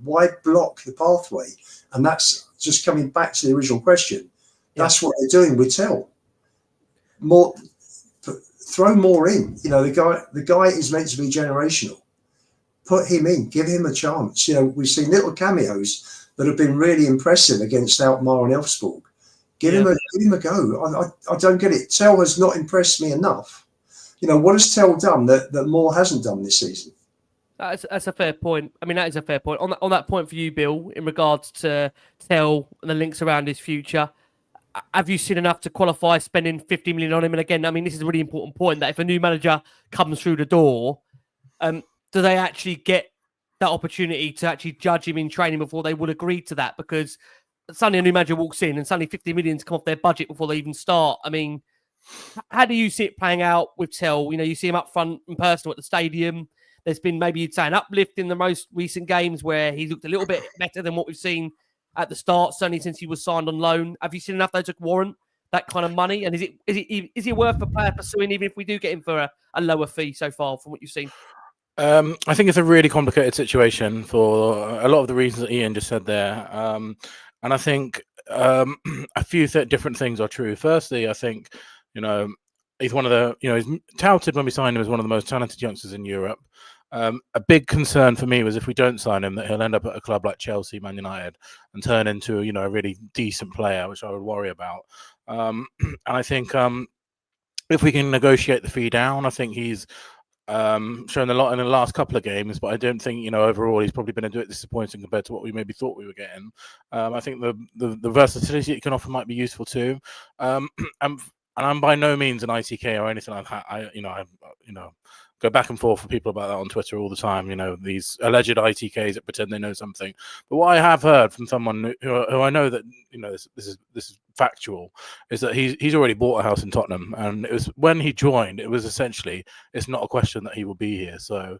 Why block the pathway? And that's just coming back to the original question. That's what they're doing with TEL. Throw more in. You know, the guy is meant to be generational. put him in, give him a chance. You know, we've seen little cameos that have been really impressive against Alkmaar and Elfsborg. Give him a go. I don't get it. TEL has not impressed me enough. You know, what has TEL done that Moore hasn't done this season? That's a fair point. I mean, that is a fair point. On that point for you, Bill, in regards to TEL and the links around his future, have you seen enough to qualify spending 50 million on him? And again, I mean, this is a really important point that if a new manager comes through the door, do they actually get that opportunity to actually judge him in training before they would agree to that? Because suddenly a new manager walks in and suddenly 50 million to come off their budget before they even start. I mean, how do you see it playing out with TEL? You know, you see him up front and personal at the stadium. There's been maybe you'd say an uplift in the most recent games where he looked a little bit better than what we've seen at the start, certainly since he was signed on loan. Have you seen enough though to warrant that kind of money? And is he worth a player pursuing, even if we do get him for a lower fee so far from what you've seen? I think it's a really complicated situation for a lot of the reasons that Ian just said there. And I think a few different things are true. Firstly, I think, you know, he's one of the, you know, he's touted when we signed him as one of the most talented youngsters in Europe. A big concern for me was if we don't sign him, that he'll end up at a club like Chelsea, Man United, and turn into, you know, a really decent player, which I would worry about. And I think if we can negotiate the fee down, I think he's shown a lot in the last couple of games, but I don't think, you know, overall he's probably been a bit disappointing compared to what we maybe thought we were getting. I think the versatility it can offer might be useful too. And I'm by no means an ITK or anything like that. I go back and forth with people about that on Twitter all the time. You know, these alleged ITKs that pretend they know something. But what I have heard from someone who I know that, you know, this is factual, is that he's already bought a house in Tottenham, and it was when he joined. It was essentially, it's not a question that he will be here. So.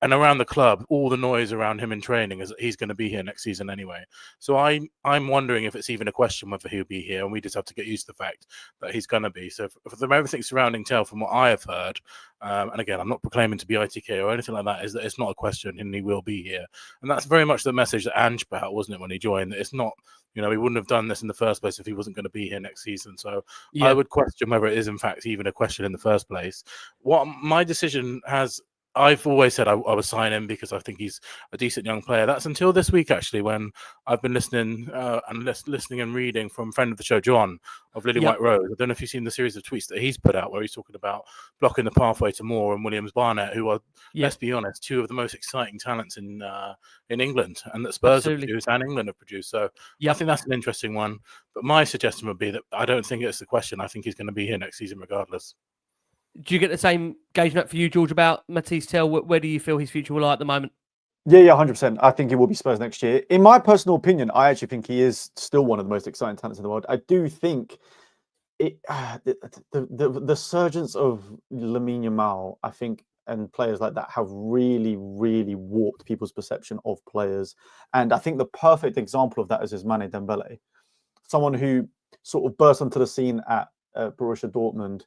And around the club, all the noise around him in training is that he's going to be here next season anyway. So I'm wondering if it's even a question whether he'll be here, and we just have to get used to the fact that he's going to be. So from everything surrounding TEL, from what I have heard, and again, I'm not proclaiming to be ITK or anything like that, is that it's not a question and he will be here. And that's very much the message that ANGE put out, wasn't it, when he joined? That it's not, you know, he wouldn't have done this in the first place if he wasn't going to be here next season. So I would question whether it is in fact even a question in the first place. What my decision has, I've always said I would sign him because I think he's a decent young player. That's until this week, actually, when I've been listening and reading from friend of the show, John, of Lily White Rose. I don't know if you've seen the series of tweets that he's put out where he's talking about blocking the pathway to Moore and Williams Barnett, who are, let's be honest, two of the most exciting talents in England, and that Spurs have produced and England have produced. So I think that's an interesting one. But my suggestion would be that I don't think it's the question. I think he's going to be here next season regardless. Do you get the same engagement for you, George, about Matisse TEL? Where do you feel his future will lie at the moment? Yeah, 100%. I think he will be Spurs next year. In my personal opinion, I actually think he is still one of the most exciting talents in the world. I do think the surgence of Lamine Yamal, I think, and players like that have really, really warped people's perception of players. And I think the perfect example of that is Ousmane Dembele, someone who sort of burst onto the scene at Borussia Dortmund,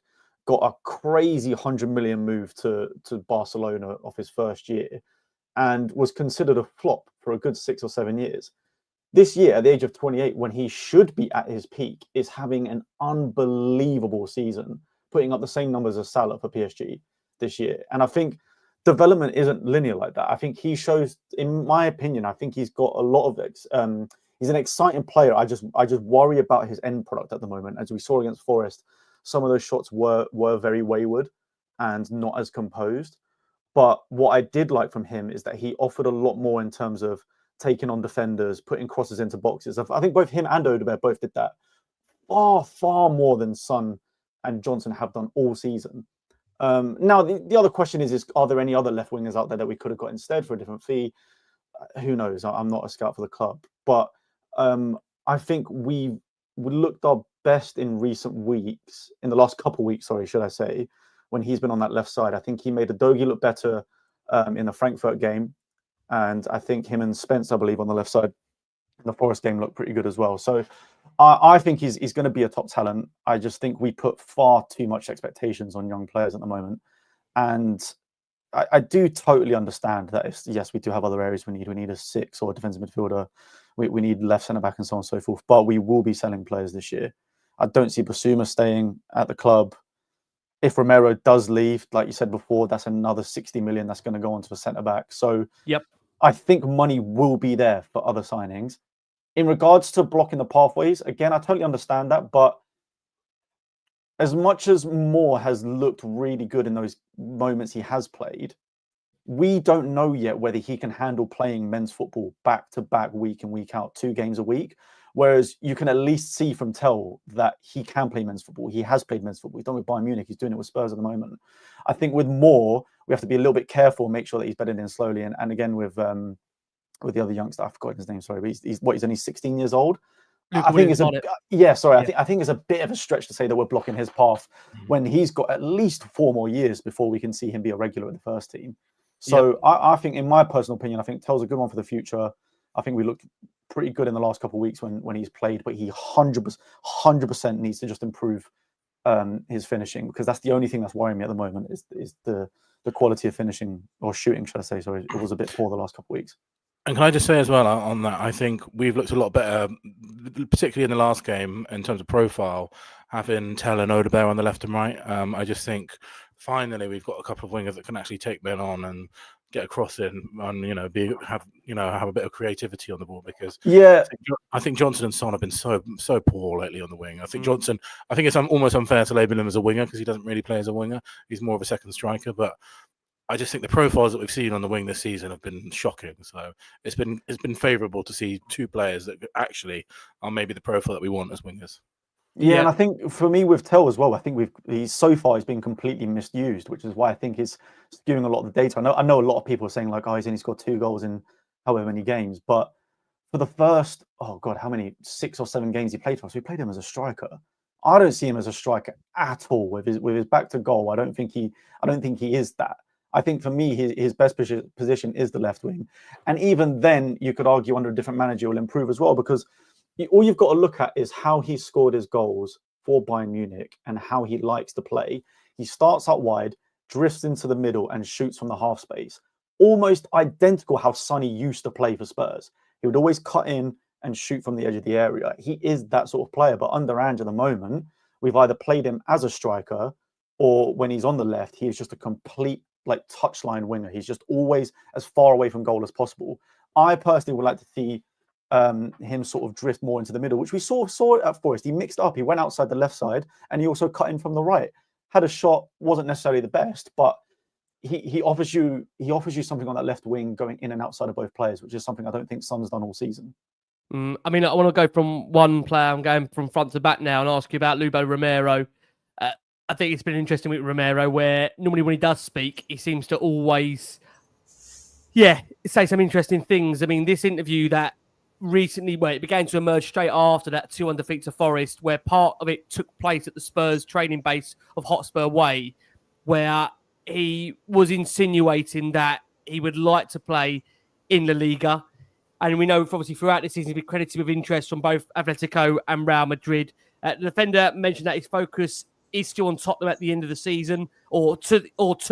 got a crazy 100 million move to Barcelona off his first year, and was considered a flop for a good 6 or 7 years. This year, at the age of 28, when he should be at his peak, is having an unbelievable season, putting up the same numbers as Salah for PSG this year. And I think development isn't linear like that. I think he shows, in my opinion, I think he's got a lot of he's an exciting player. I just worry about his end product at the moment. As we saw against Forest, some of those shots were very wayward and not as composed. But what I did like from him is that he offered a lot more in terms of taking on defenders, putting crosses into boxes. I think both him and Odegaard both did that far more than Son and Johnson have done all season. Now, the other question is, are there any other left wingers out there that we could have got instead for a different fee? Who knows? I'm not a scout for the club. But I think we looked our best in recent weeks, in the last couple of weeks, should I say, when he's been on that left side. I think he made Udogie look better in the Frankfurt game. And I think him and Spence, I believe, on the left side in the Forest game looked pretty good as well. So I think he's going to be a top talent. I just think we put far too much expectations on young players at the moment. And I do totally understand that, yes, we do have other areas we need. We need a 6 or a defensive midfielder. We need left centre-back and so on and so forth. But we will be selling players this year. I don't see Basuma staying at the club. if Romero does leave, like you said before, that's another 60 million that's going to go onto a centre back. So Yep. I think money will be there for other signings. In regards to blocking the pathways, again, I totally understand that, but as much as Moore has looked really good in those moments he has played, we don't know yet whether he can handle playing men's football back to back, week in, week out, 2 games a week. Whereas you can at least see from TEL that he can play men's football. He has played men's football. He's done it with Bayern Munich. He's doing it with Spurs at the moment. I think with Moore, we have to be a little bit careful, make sure that he's bedded in slowly. And again, with the other youngster, I've forgotten his name, sorry, but he's only 16 years old. I think it's I think it's a bit of a stretch to say that we're blocking his path when he's got at least 4 more years before we can see him be a regular in the first team. So I think, in my personal opinion, I think TEL's a good one for the future. I think we looked pretty good in the last couple of weeks when he's played, but he 100% needs to just improve his finishing, because that's the only thing that's worrying me at the moment is the quality of finishing, or shooting, should I say. Sorry, it was a bit poor the last couple of weeks. And can I just say as well on that, I think we've looked a lot better, particularly in the last game, in terms of profile, having TEL and Odebear on the left and right. I just think finally we've got a couple of wingers that can actually take men on and get a cross in, and have a bit of creativity on the ball, because I think Johnson and Son have been so poor lately on the wing. I think Johnson, I think it's almost unfair to label him as a winger because he doesn't really play as a winger. He's more of a second striker, but I just think the profiles that we've seen on the wing this season have been shocking. So it's been favourable to see 2 players that actually are maybe the profile that we want as wingers. Yeah, and I think for me with TEL as well, I think he's been completely misused, which is why I think he's skewing a lot of the data. I know a lot of people are saying like, oh, he's only scored 2 goals in however many games, but for the first, how many 6 or 7 games he played for us, we played him as a striker. I don't see him as a striker at all with his back to goal. I don't think he is that. I think for me, his best position is the left wing, and even then, you could argue under a different manager will improve as well, because all you've got to look at is how he scored his goals for Bayern Munich and how he likes to play. He starts out wide, drifts into the middle, and shoots from the half space. Almost identical how Sonny used to play for Spurs. He would always cut in and shoot from the edge of the area. He is that sort of player. But under ANGE at the moment, we've either played him as a striker, or when he's on the left, he is just a complete touchline winger. He's just always as far away from goal as possible. I personally would like to see him sort of drift more into the middle, which we saw at Forest. He mixed up. He went outside the left side, and he also cut in from the right. Had a shot, wasn't necessarily the best, but he offers you something on that left wing, going in and outside of both players, which is something I don't think Son's done all season. I mean, I want to go from one player. I'm going from front to back now and ask you about Romero. I think it's been interesting with Romero, where normally when he does speak, he seems to always, say some interesting things. I mean, this interview that recently, it began to emerge straight after that 2-1 defeat to Forest, where part of it took place at the Spurs training base of Hotspur Way, where he was insinuating that he would like to play in La Liga. And we know, obviously, throughout this season, he's been credited with interest from both Atletico and Real Madrid. The defender mentioned that his focus is still on Tottenham at the end of the season, or to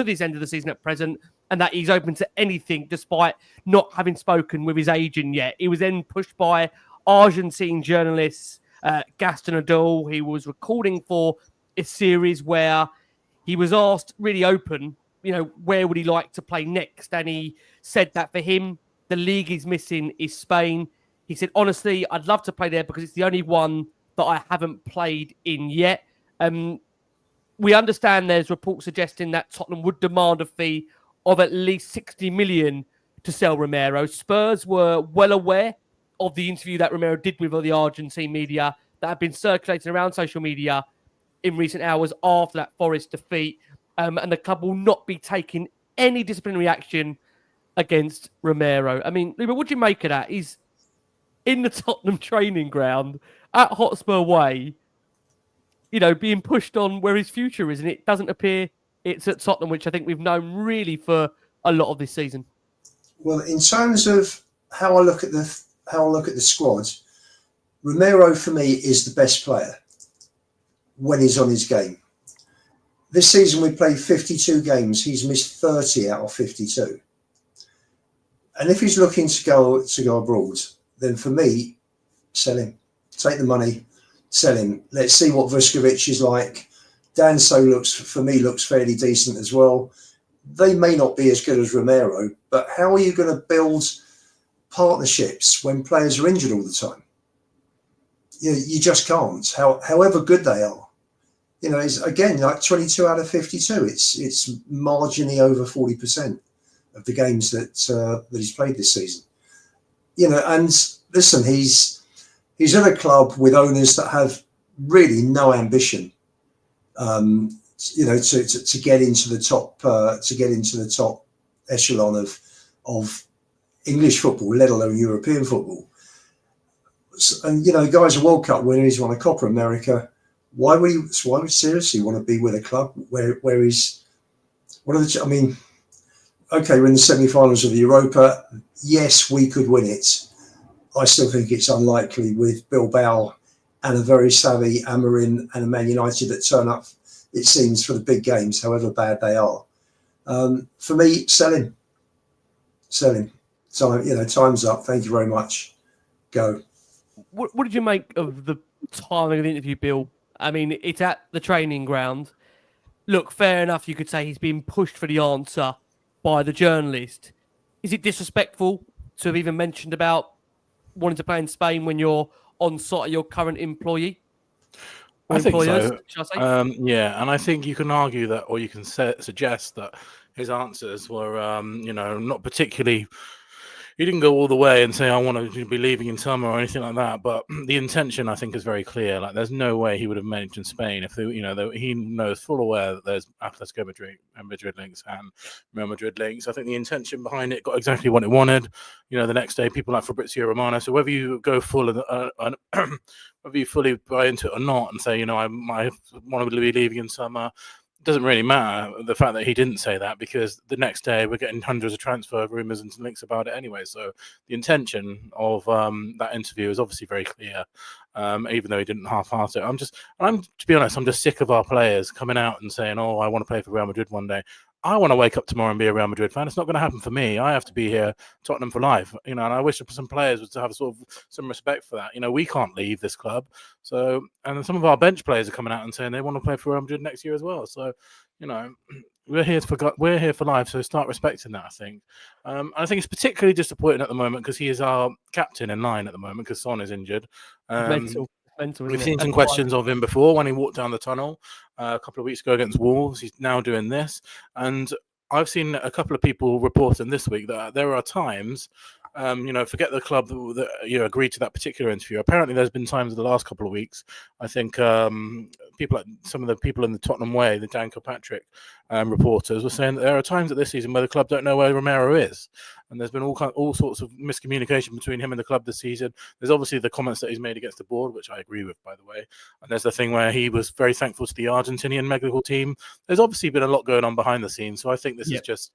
this end of the season at present, and that he's open to anything despite not having spoken with his agent yet. He was then pushed by Argentine journalist Gaston Adol. He was recording for a series where he was asked really open, where would he like to play next? And he said that for him, the league he's missing is Spain. He said, honestly, I'd love to play there because it's the only one that I haven't played in yet. We understand there's reports suggesting that Tottenham would demand a fee of at least 60 million to sell Romero. Spurs were well aware of the interview that Romero did with the Argentine media that had been circulating around social media in recent hours after that Forest defeat. And the club will not be taking any disciplinary action against Romero. I mean, Lubin, what do you make of that? He's in the Tottenham training ground at Hotspur Way, being pushed on where his future is, and it doesn't appear it's at Tottenham, which I think we've known really for a lot of this season. Well, in terms of how I look at the squad, Romero for me is the best player when he's on his game. This season we played 52 games. He's missed 30 out of 52. And if he's looking to go abroad, then for me, sell him. Take the money, sell him. Let's see what Vuskovic is like. Danso looks fairly decent as well. They may not be as good as Romero, but how are you going to build partnerships when players are injured all the time? You just can't. However good they are, it's again like 22 out of 52. It's marginally over 40% of the games that he's played this season. And listen, he's at a club with owners that have really no ambition. To get into the top echelon of English football, let alone European football. And the guy's a World Cup winner. He's won a Copa America. Why would he seriously want to be with a club where he's I mean, okay, we're in the semi-finals of the Europa. Yes, we could win it. I still think it's unlikely with Bilbao and a very savvy Amorim and a Man United that turn up, it seems, for the big games, however bad they are. For me, sell him. Time's up. Thank you very much. Go. What did you make of the timing of the interview, Bill? I mean, it's at the training ground. Look, fair enough, you could say he's been pushed for the answer by the journalist. Is it disrespectful to have even mentioned about wanting to play in Spain when you're on site at your current employee? I think so. Shall I say? Yeah, and I think you can argue that, or you can suggest that his answers were, not particularly. He didn't go all the way and say, I want to be leaving in summer or anything like that. But the intention, I think, is very clear. Like, there's no way he would have mentioned Spain if, he knows full aware that there's Atletico Madrid and Madrid links and Real Madrid links. I think the intention behind it got exactly what it wanted. The next day, people like Fabrizio Romano. So whether you go full and whether you fully buy into it or not and say, I want to be leaving in summer, doesn't really matter, the fact that he didn't say that, because the next day we're getting hundreds of transfer rumours and links about it anyway. So the intention of that interview is obviously very clear, even though he didn't half-heart it. To be honest, I'm just sick of our players coming out and saying, oh, I want to play for Real Madrid one day. I want to wake up tomorrow and be a Real Madrid fan. It's not going to happen for me. I have to be here, Tottenham for life. And I wish some players would have sort of some respect for that. We can't leave this club. So, and some of our bench players are coming out and saying they want to play for Real Madrid next year as well. So, we're here for life. So start respecting that, I think. I think it's particularly disappointing at the moment because he is our captain in line at the moment because Son is injured. Mental, we've seen some questions of him before when he walked down the tunnel a couple of weeks ago against Wolves. He's now doing this. And I've seen a couple of people reporting this week that there are times, forget the club that agreed to that particular interview. Apparently, there's been times in the last couple of weeks. I think people, like some of the people in the Tottenham Way, the Dan Kilpatrick reporters, were saying that there are times at this season where the club don't know where Romero is, and there's been all sorts of miscommunication between him and the club this season. There's obviously the comments that he's made against the board, which I agree with, by the way. And there's the thing where he was very thankful to the Argentinian medical team. There's obviously been a lot going on behind the scenes, so I think this is just.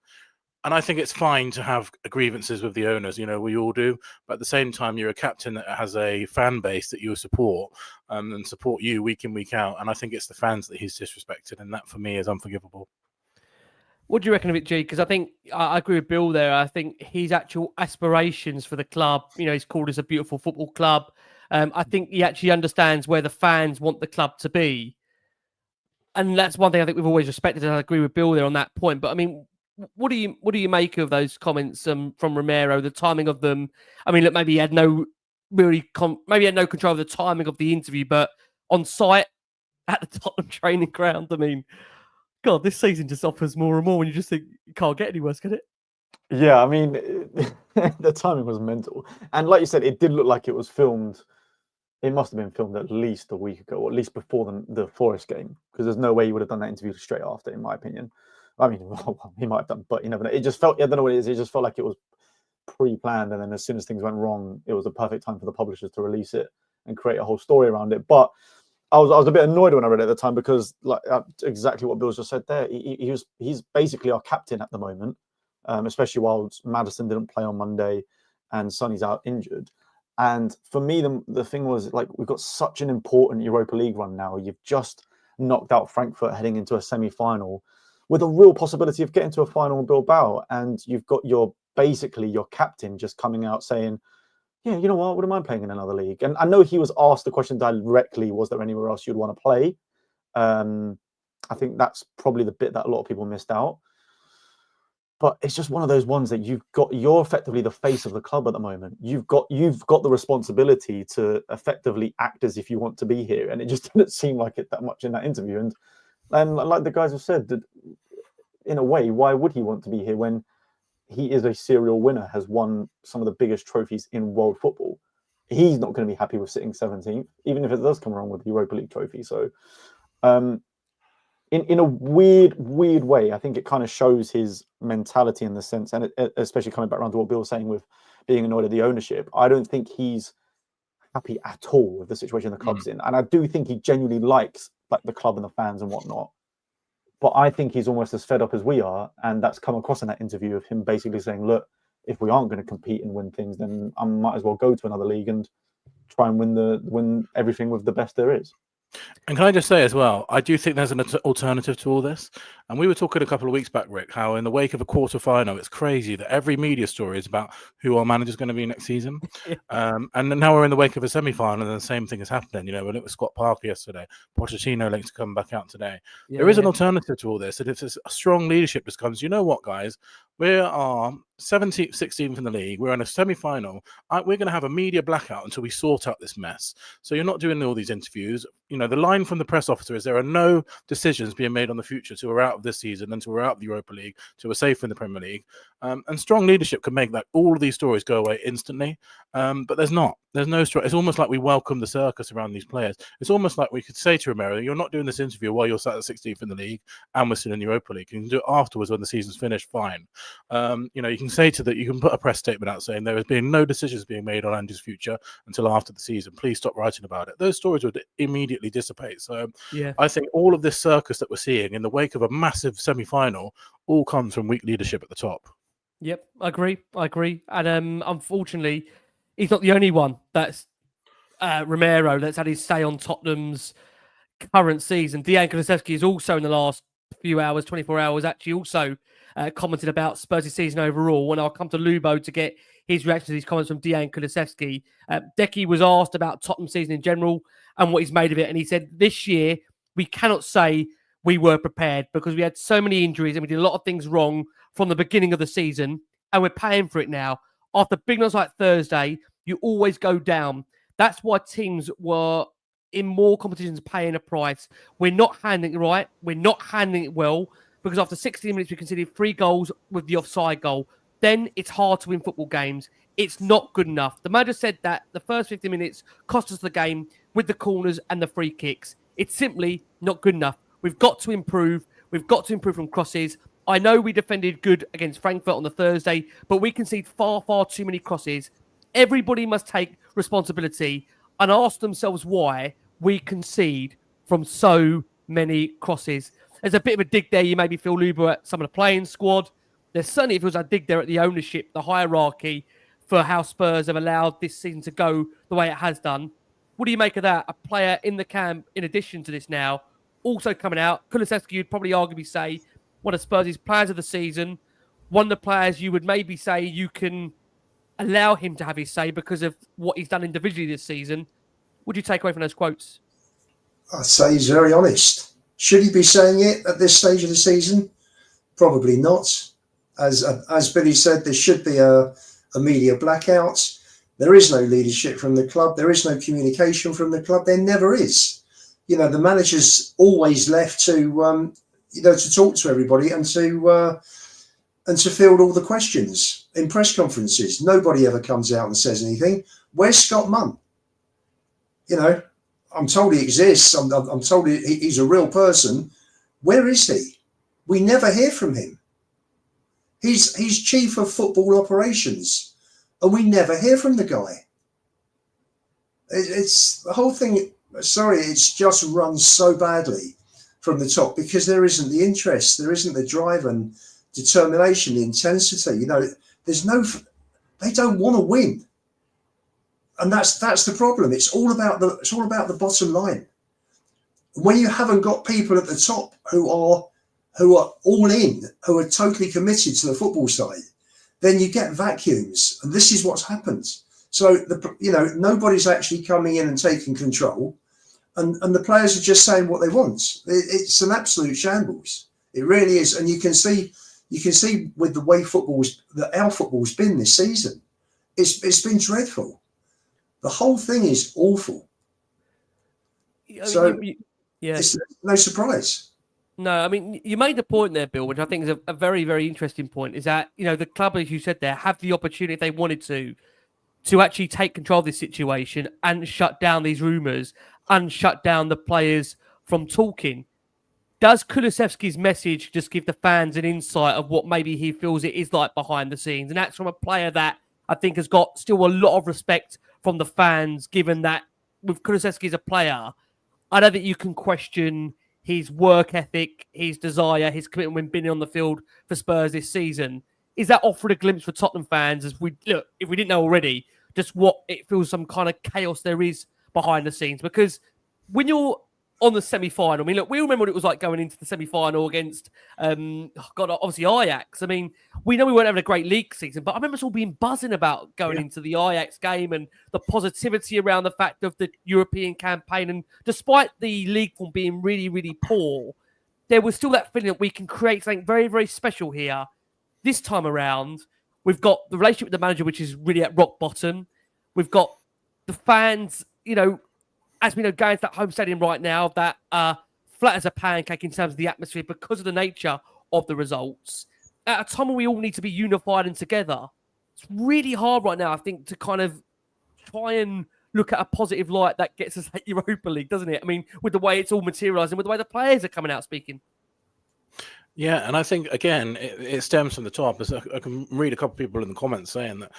And I think it's fine to have grievances with the owners, we all do. But at the same time, you're a captain that has a fan base that you support and support you week in, week out. And I think it's the fans that he's disrespected. And that, for me, is unforgivable. What do you reckon of it, G? Because I think I agree with Bill there. I think his actual aspirations for the club, he's called us a beautiful football club. I think he actually understands where the fans want the club to be. And that's one thing I think we've always respected. And I agree with Bill there on that point. But I mean, what do you make of those comments from Romero? The timing of them. I mean, look, maybe he had no control of the timing of the interview, but on site at the Tottenham training ground, I mean, God, this season just offers more and more when you just think you can't get any worse, can it? Yeah, I mean, the timing was mental, and like you said, it did look like it was filmed. It must have been filmed at least a week ago, or at least before the Forest game, because there's no way you would have done that interview straight after, in my opinion. I mean, well, he might have done, but you never know. It just felt, I don't know what it is. It just felt like it was pre-planned. And then as soon as things went wrong, it was the perfect time for the publishers to release it and create a whole story around it. But I was a bit annoyed when I read it at the time because, like, exactly what Bill's just said there. He's basically our captain at the moment, especially while Maddison didn't play on Monday and Sonny's out injured. And for me, the thing was, like, we've got such an important Europa League run now. You've just knocked out Frankfurt heading into a semi-final, with a real possibility of getting to a final in Bilbao. And you've got your captain just coming out saying, yeah, you know what, wouldn't mind playing in another league. And I know he was asked the question directly, was there anywhere else you'd want to play? I think that's probably the bit that a lot of people missed out. But it's just one of those ones that you're effectively the face of the club at the moment. You've got the responsibility to effectively act as if you want to be here, and it just didn't seem like it that much in that interview. And like the guys have said, that in a way, why would he want to be here when he is a serial winner, has won some of the biggest trophies in world football? He's not going to be happy with sitting 17th, even if it does come around with the Europa League trophy. So, in a weird way, I think it kind of shows his mentality in the sense, and especially coming back around to what Bill was saying with being annoyed at the ownership. I don't think he's happy at all with the situation the club's in, and I do think he genuinely likes like the club and the fans and whatnot. But I think he's almost as fed up as we are, and that's come across in that interview of him basically saying, "Look, if we aren't going to compete and win things, then I might as well go to another league and try and win everything with the best there is." And can I just say as well, I do think there's an alternative to all this. And we were talking a couple of weeks back, Rick, how in the wake of a quarter-final, it's crazy that every media story is about who our manager's going to be next season. And now we're in the wake of a semi-final and the same thing is happening. You know, when it was Scott Parker yesterday, Pochettino links to come back out today. There is an alternative to all this. And if there's a strong leadership just comes, you know what, guys? We are 17th, 16th in the league. We're in a semi-final. We're going to have a media blackout until we sort out this mess. So you're not doing all these interviews. You know, the line from the press officer is there are no decisions being made on the future till we're out of this season, until we're out of the Europa League, till we're safe in the Premier League. And strong leadership can make that all of these stories go away instantly. But there's not. There's no strong. It's almost like we welcome the circus around these players. It's almost like we could say to Romero, you're not doing this interview while you're sat at 16th in the league and we're still in the Europa League. You can do it afterwards when the season's finished, fine. You know, you can say to that, you can put a press statement out saying there has been no decisions being made on Ange's future until after the season. Please stop writing about it. Those stories would immediately dissipate. So I think all of this circus that we're seeing in the wake of a massive semi-final all comes from weak leadership at the top. Yep, I agree. And unfortunately, he's not the only one that's Romero that's had his say on Tottenham's current season. Dejan Kulusevski is also in the last few hours, 24 hours, actually also commented about Spurs' season overall. And I'll come to Lubo to get his reaction to these comments from Dejan Kulusevski. Decky was asked about Tottenham's season in general and what he's made of it. And he said, this year, we cannot say we were prepared because we had so many injuries and we did a lot of things wrong from the beginning of the season, and we're paying for it now. After big nights like Thursday, you always go down. That's why teams were in more competitions paying a price. We're not handling it right. We're not handling it well because after 60 minutes, we conceded 3 goals with the offside goal. Then it's hard to win football games. It's not good enough. The manager said that the first 50 minutes cost us the game with the corners and the free kicks. It's simply not good enough. We've got to improve. We've got to improve from crosses. I know we defended good against Frankfurt on the Thursday, but we concede far, far too many crosses. Everybody must take responsibility and ask themselves why we concede from so many crosses. There's a bit of a dig there. You maybe feel Lubo at some of the playing squad. There's certainly feels a dig there at the ownership, the hierarchy for how Spurs have allowed this season to go the way it has done. What do you make of that? A player in the camp, in addition to this now, also coming out. Kulusevski, you'd probably arguably say, one of Spurs' players of the season, one of the players you would maybe say you can allow him to have his say because of what he's done individually this season. What do you take away from those quotes? I'd say he's very honest. Should he be saying it at this stage of the season? Probably not. As Billy said, there should be a media blackout. There is no leadership from the club. There is no communication from the club. There never is. You know, the manager's always left to to talk to everybody and to field all the questions in press conferences. Nobody ever comes out and says anything. Where's Scott Munn? You know, I'm told he exists. I'm told he's a real person. Where is he? We never hear from him. He's chief of football operations, and we never hear from the guy. It's the whole thing. Sorry, it's just run so badly from the top because there isn't the interest, there isn't the drive and determination, the intensity. You know, they don't want to win, and that's the problem. It's all about the bottom line. When you haven't got people at the top who are all in, who are totally committed to the football side, then you get vacuums, and this is what's happened. So nobody's actually coming in and taking control. and the players are just saying what they want. It's an absolute shambles. It really is, and you can see with the way our football's been this season. It's been dreadful. The whole thing is awful. So it's no surprise. No, I mean, you made the point there, Bill, which I think is a very, very interesting point, is that, the club, as you said there, have the opportunity, if they wanted to actually take control of this situation and shut down these rumours and shut down the players from talking. Does Kulusevski's message just give the fans an insight of what maybe he feels it is like behind the scenes? And that's from a player that I think has got still a lot of respect from the fans, given that with Kulusevski as a player, I don't think you can question his work ethic, his desire, his commitment when being on the field for Spurs this season. Is that offered a glimpse for Tottenham fans as we look, if we didn't know already, just what it feels some kind of chaos there is behind the scenes? Because when you're on the semi-final, I mean, look, we remember what it was like going into the semi-final against, obviously Ajax. I mean, we know we weren't having a great league season, but I remember us all being buzzing about going into the Ajax game and the positivity around the fact of the European campaign. And despite the league form being really, really poor, there was still that feeling that we can create something very, very special here. This time around, we've got the relationship with the manager, which is really at rock bottom. We've got the fans, as we know, going to that home stadium right now, that flat as a pancake in terms of the atmosphere because of the nature of the results. At a time when we all need to be unified and together, it's really hard right now, I think, to kind of try and look at a positive light that gets us at Europa League, doesn't it? I mean, with the way it's all materialising, with the way the players are coming out speaking. Yeah, and I think, again, it stems from the top. I can read a couple of people in the comments saying that,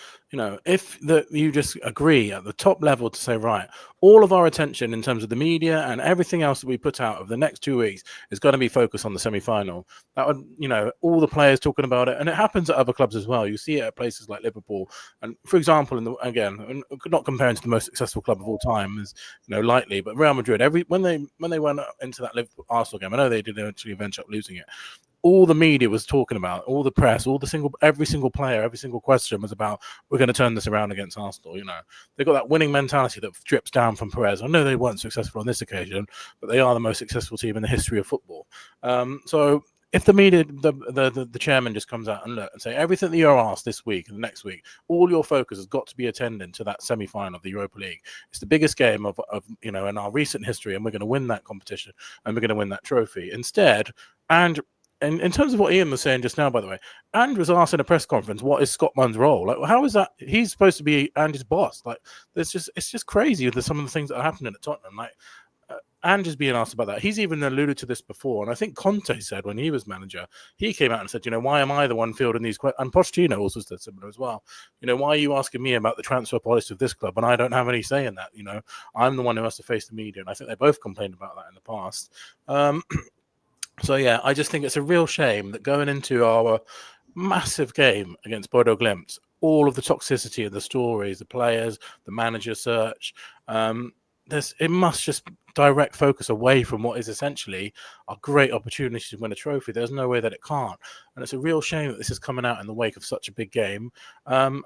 if you just agree at the top level to say, right, all of our attention in terms of the media and everything else that we put out over the next 2 weeks is going to be focused on the semi-final. That would, all the players talking about it, and it happens at other clubs as well. You see it at places like Liverpool. And for example, again, not comparing to the most successful club of all time, is lightly, but Real Madrid, when they went into that Liverpool Arsenal game, I know they did eventually end up losing it. All the media was talking about, all the press, every single player, every single question was about, we're going to turn this around against Arsenal. They've got that winning mentality that drips down from Perez. I know they weren't successful on this occasion, but they are the most successful team in the history of football. So if the media, the chairman just comes out and look and say everything that you're asked this week and the next week, all your focus has got to be attending to that semi-final of the Europa League. It's the biggest game of in our recent history, and we're going to win that competition and we're going to win that trophy. Instead, and in terms of what Ian was saying just now, by the way, Ange was asked in a press conference, what is Scott Munn's role? Like, how is that? He's supposed to be Ange's boss. Like, it's just crazy with some of the things that are happening at Tottenham. Like, Ange is being asked about that. He's even alluded to this before. And I think Conte said when he was manager, he came out and said, why am I the one fielding these questions? And Pochettino also said similar as well. Why are you asking me about the transfer policy of this club? And I don't have any say in that. I'm the one who has to face the media. And I think they both complained about that in the past. So, yeah, I just think it's a real shame that going into our massive game against Bodo Glimt, all of the toxicity of the stories, the players, the manager search, it must just direct focus away from what is essentially a great opportunity to win a trophy. There's no way that it can't. And it's a real shame that this is coming out in the wake of such a big game. And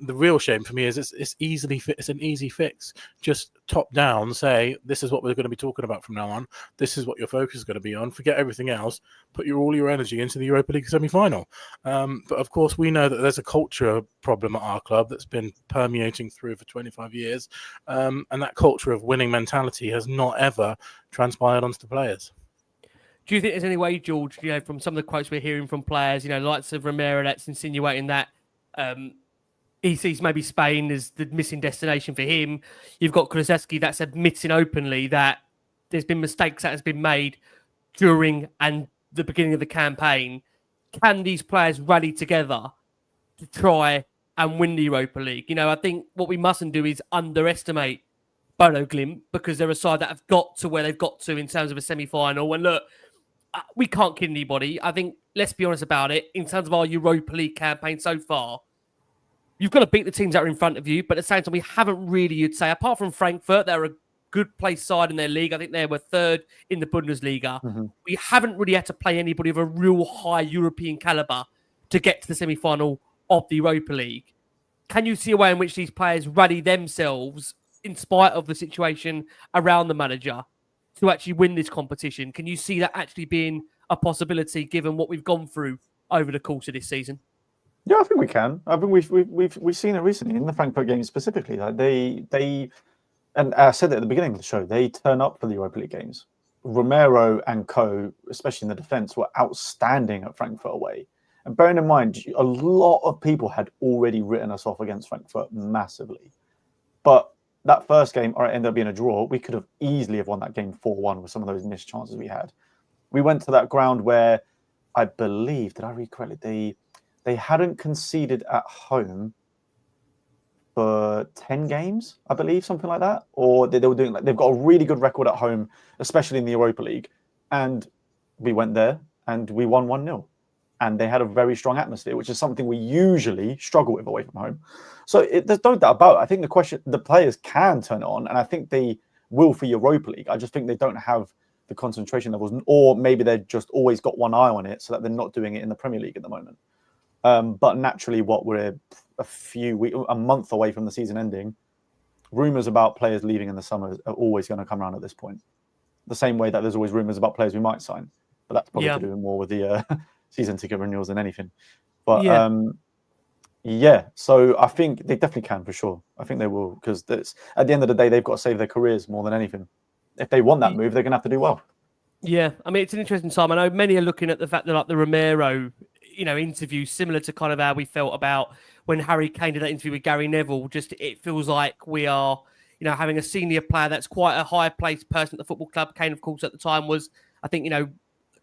the real shame for me is it's an easy fix. Just top down say, this is what we're going to be talking about from now on. This is what your focus is going to be on. Forget everything else. Put all your energy into the Europa League semi-final. But of course, we know that there's a culture problem at our club that's been permeating through for 25 years. And that culture of winning mentality has not ever transpired onto the players. Do you think there's any way, George, from some of the quotes we're hearing from players, likes of Romero, that's insinuating that he sees maybe Spain as the missing destination for him. You've got Kulusevski that's admitting openly that there's been mistakes that has been made during and the beginning of the campaign. Can these players rally together to try and win the Europa League? I think what we mustn't do is underestimate Bodo Glimt, because they're a side that have got to where they've got to in terms of a semi-final. And look, we can't kid anybody. I think, let's be honest about it, in terms of our Europa League campaign so far, you've got to beat the teams that are in front of you. But at the same time, we haven't really, you'd say, apart from Frankfurt, they're a good place side in their league. I think they were third in the Bundesliga. Mm-hmm. We haven't really had to play anybody of a real high European caliber to get to the semi-final of the Europa League. Can you see a way in which these players rally themselves in spite of the situation around the manager to actually win this competition? Can you see that actually being a possibility given what we've gone through over the course of this season? Yeah, I think we can. I think we've seen it recently in the Frankfurt game specifically. Like they and I said it at the beginning of the show, they turn up for the Europa League games. Romero and co, especially in the defence, were outstanding at Frankfurt away. And bearing in mind, a lot of people had already written us off against Frankfurt massively. But that first game, it ended up being a draw. We could have easily have won that game 4-1 with some of those missed chances we had. We went to that ground where I believe, did I read correctly, they hadn't conceded at home for 10 games, I believe, something like that. Or they were doing like, they've got a really good record at home, especially in the Europa League. And we went there and we won 1-0. And they had a very strong atmosphere, which is something we usually struggle with away from home. So there's no doubt about it. I think the players can turn it on, and I think they will for Europa League. I just think they don't have the concentration levels, or maybe they've just always got one eye on it so that they're not doing it in the Premier League at the moment. But naturally, we're a month away from the season ending, rumours about players leaving in the summer are always going to come around at this point. The same way that there's always rumours about players we might sign. But that's probably to do more with the season ticket renewals than anything. But so I think they definitely can for sure. I think they will, because at the end of the day, they've got to save their careers more than anything. If they want that move, they're going to have to do well. Yeah, I mean, it's an interesting time. I know many are looking at the fact that like the Romero, interview, similar to kind of how we felt about when Harry Kane did that interview with Gary Neville. Just it feels like we are, having a senior player that's quite a high-placed person at the football club. Kane, of course, at the time was, I think,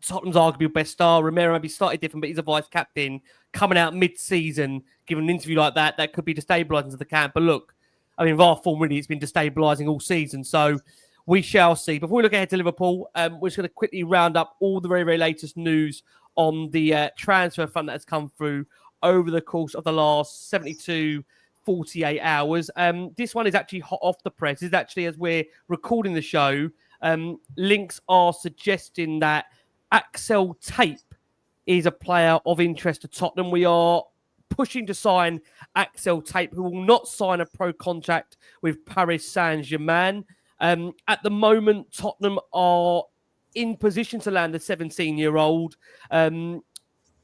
Tottenham's arguably best star. Romero maybe slightly different, but he's a vice captain coming out mid-season, giving an interview like that could be destabilising to the camp. But look, I mean, VAR form really, it's been destabilising all season. So we shall see. Before we look ahead to Liverpool, we're just going to quickly round up all the very, very latest news on the transfer front that has come through over the course of the last 72, 48 hours. This one is actually hot off the press. This is actually, as we're recording the show, links are suggesting that Axel Tape is a player of interest to Tottenham. We are pushing to sign Axel Tape, who will not sign a pro contract with Paris Saint-Germain. At the moment, Tottenham are in position to land the 17-year-old,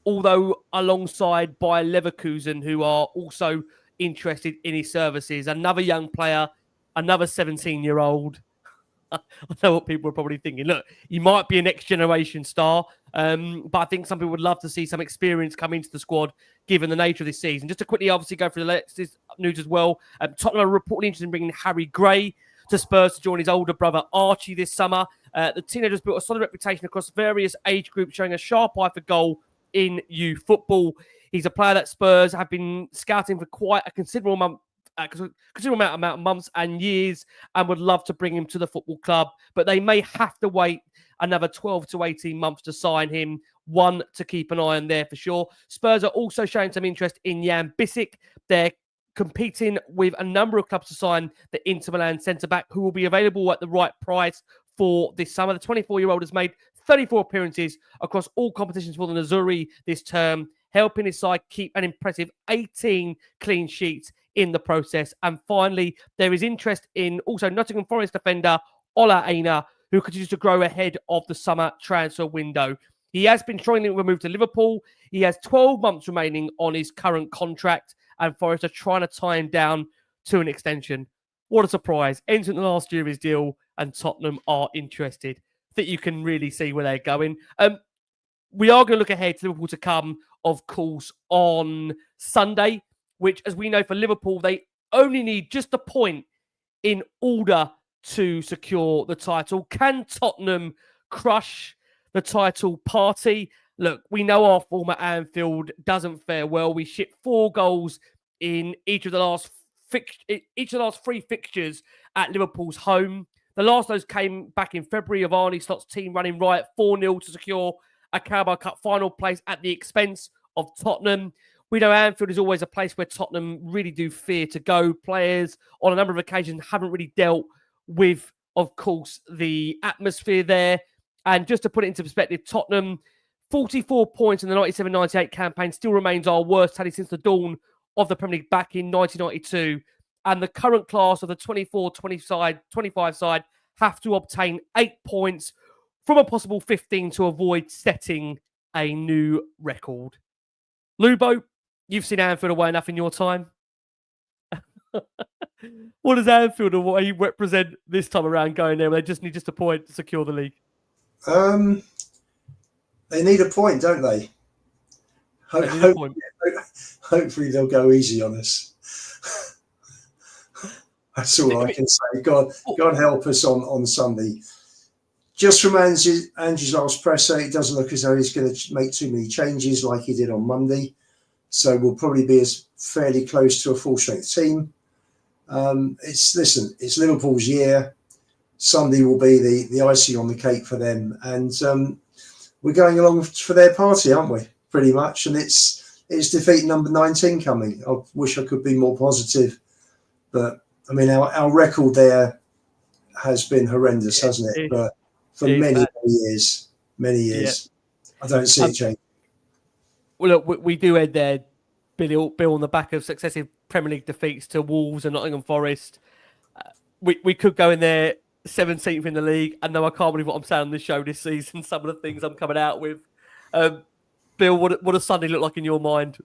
although alongside Bayer Leverkusen, who are also interested in his services. Another young player, another 17-year-old. I know what people are probably thinking. Look, he might be a next-generation star, but I think some people would love to see some experience come into the squad, given the nature of this season. Just to quickly, obviously, go through the latest news as well. Tottenham are reportedly interested in bringing Harry Gray to Spurs to join his older brother Archie this summer. The teenager's built a solid reputation across various age groups, showing a sharp eye for goal in youth football. He's a player that Spurs have been scouting for quite a considerable amount of months and years, and would love to bring him to the football club, but they may have to wait another 12 to 18 months to sign him. One to keep an eye on there for sure. Spurs are also showing some interest in Jan Bissek. They're competing with a number of clubs to sign the Inter Milan centre-back, who will be available at the right price for this summer. The 24-year-old has made 34 appearances across all competitions for the Nerazzurri this term, helping his side keep an impressive 18 clean sheets in the process. And finally, there is interest in also Nottingham Forest defender Ola Aina, who continues to grow ahead of the summer transfer window. He has been trying to move to Liverpool. He has 12 months remaining on his current contract, and Forest are trying to tie him down to an extension. What a surprise. Entering the last year of his deal, and Tottenham are interested. I think you can really see where they're going. We are going to look ahead to Liverpool to come, of course, on Sunday, which, as we know, for Liverpool, they only need just a point in order to secure the title. Can Tottenham crush the title party? Look, we know our form at Anfield doesn't fare well. We shipped 4 goals in each of the last 3 fixtures at Liverpool's home. The last of those came back in February of Arne Slot's team running riot 4-0 to secure a Carabao Cup final place at the expense of Tottenham. We know Anfield is always a place where Tottenham really do fear to go. Players on a number of occasions haven't really dealt with, of course, the atmosphere there. And just to put it into perspective, Tottenham, 44 points in the 97-98 campaign, still remains our worst tally since the dawn of the Premier League back in 1992. And the current class of the 24-25 side have to obtain 8 points from a possible 15 to avoid setting a new record. Lubo, you've seen Anfield away enough in your time. What does Anfield and what you represent this time around going there? They just need a point to secure the league. They need a point, don't they? Hopefully they'll go easy on us. That's all I can say. God help us on Sunday. Just from Ange's last presser, it doesn't look as though he's going to make too many changes like he did on Monday. So we'll probably be fairly close to a full-strength team. It's Liverpool's year. Sunday will be the icing on the cake for them. And we're going along for their party, aren't we? Pretty much. And it's defeat number 19 coming. I wish I could be more positive. But, I mean, our record there has been horrendous, hasn't it? But for many years. Yeah. I don't see it changing. Well, look, we do end there, Bill, on the back of successive Premier League defeats to Wolves and Nottingham Forest. We could go in there 17th in the league. I know I can't believe what I'm saying on this show this season, some of the things I'm coming out with. Bill, what does Sunday look like in your mind?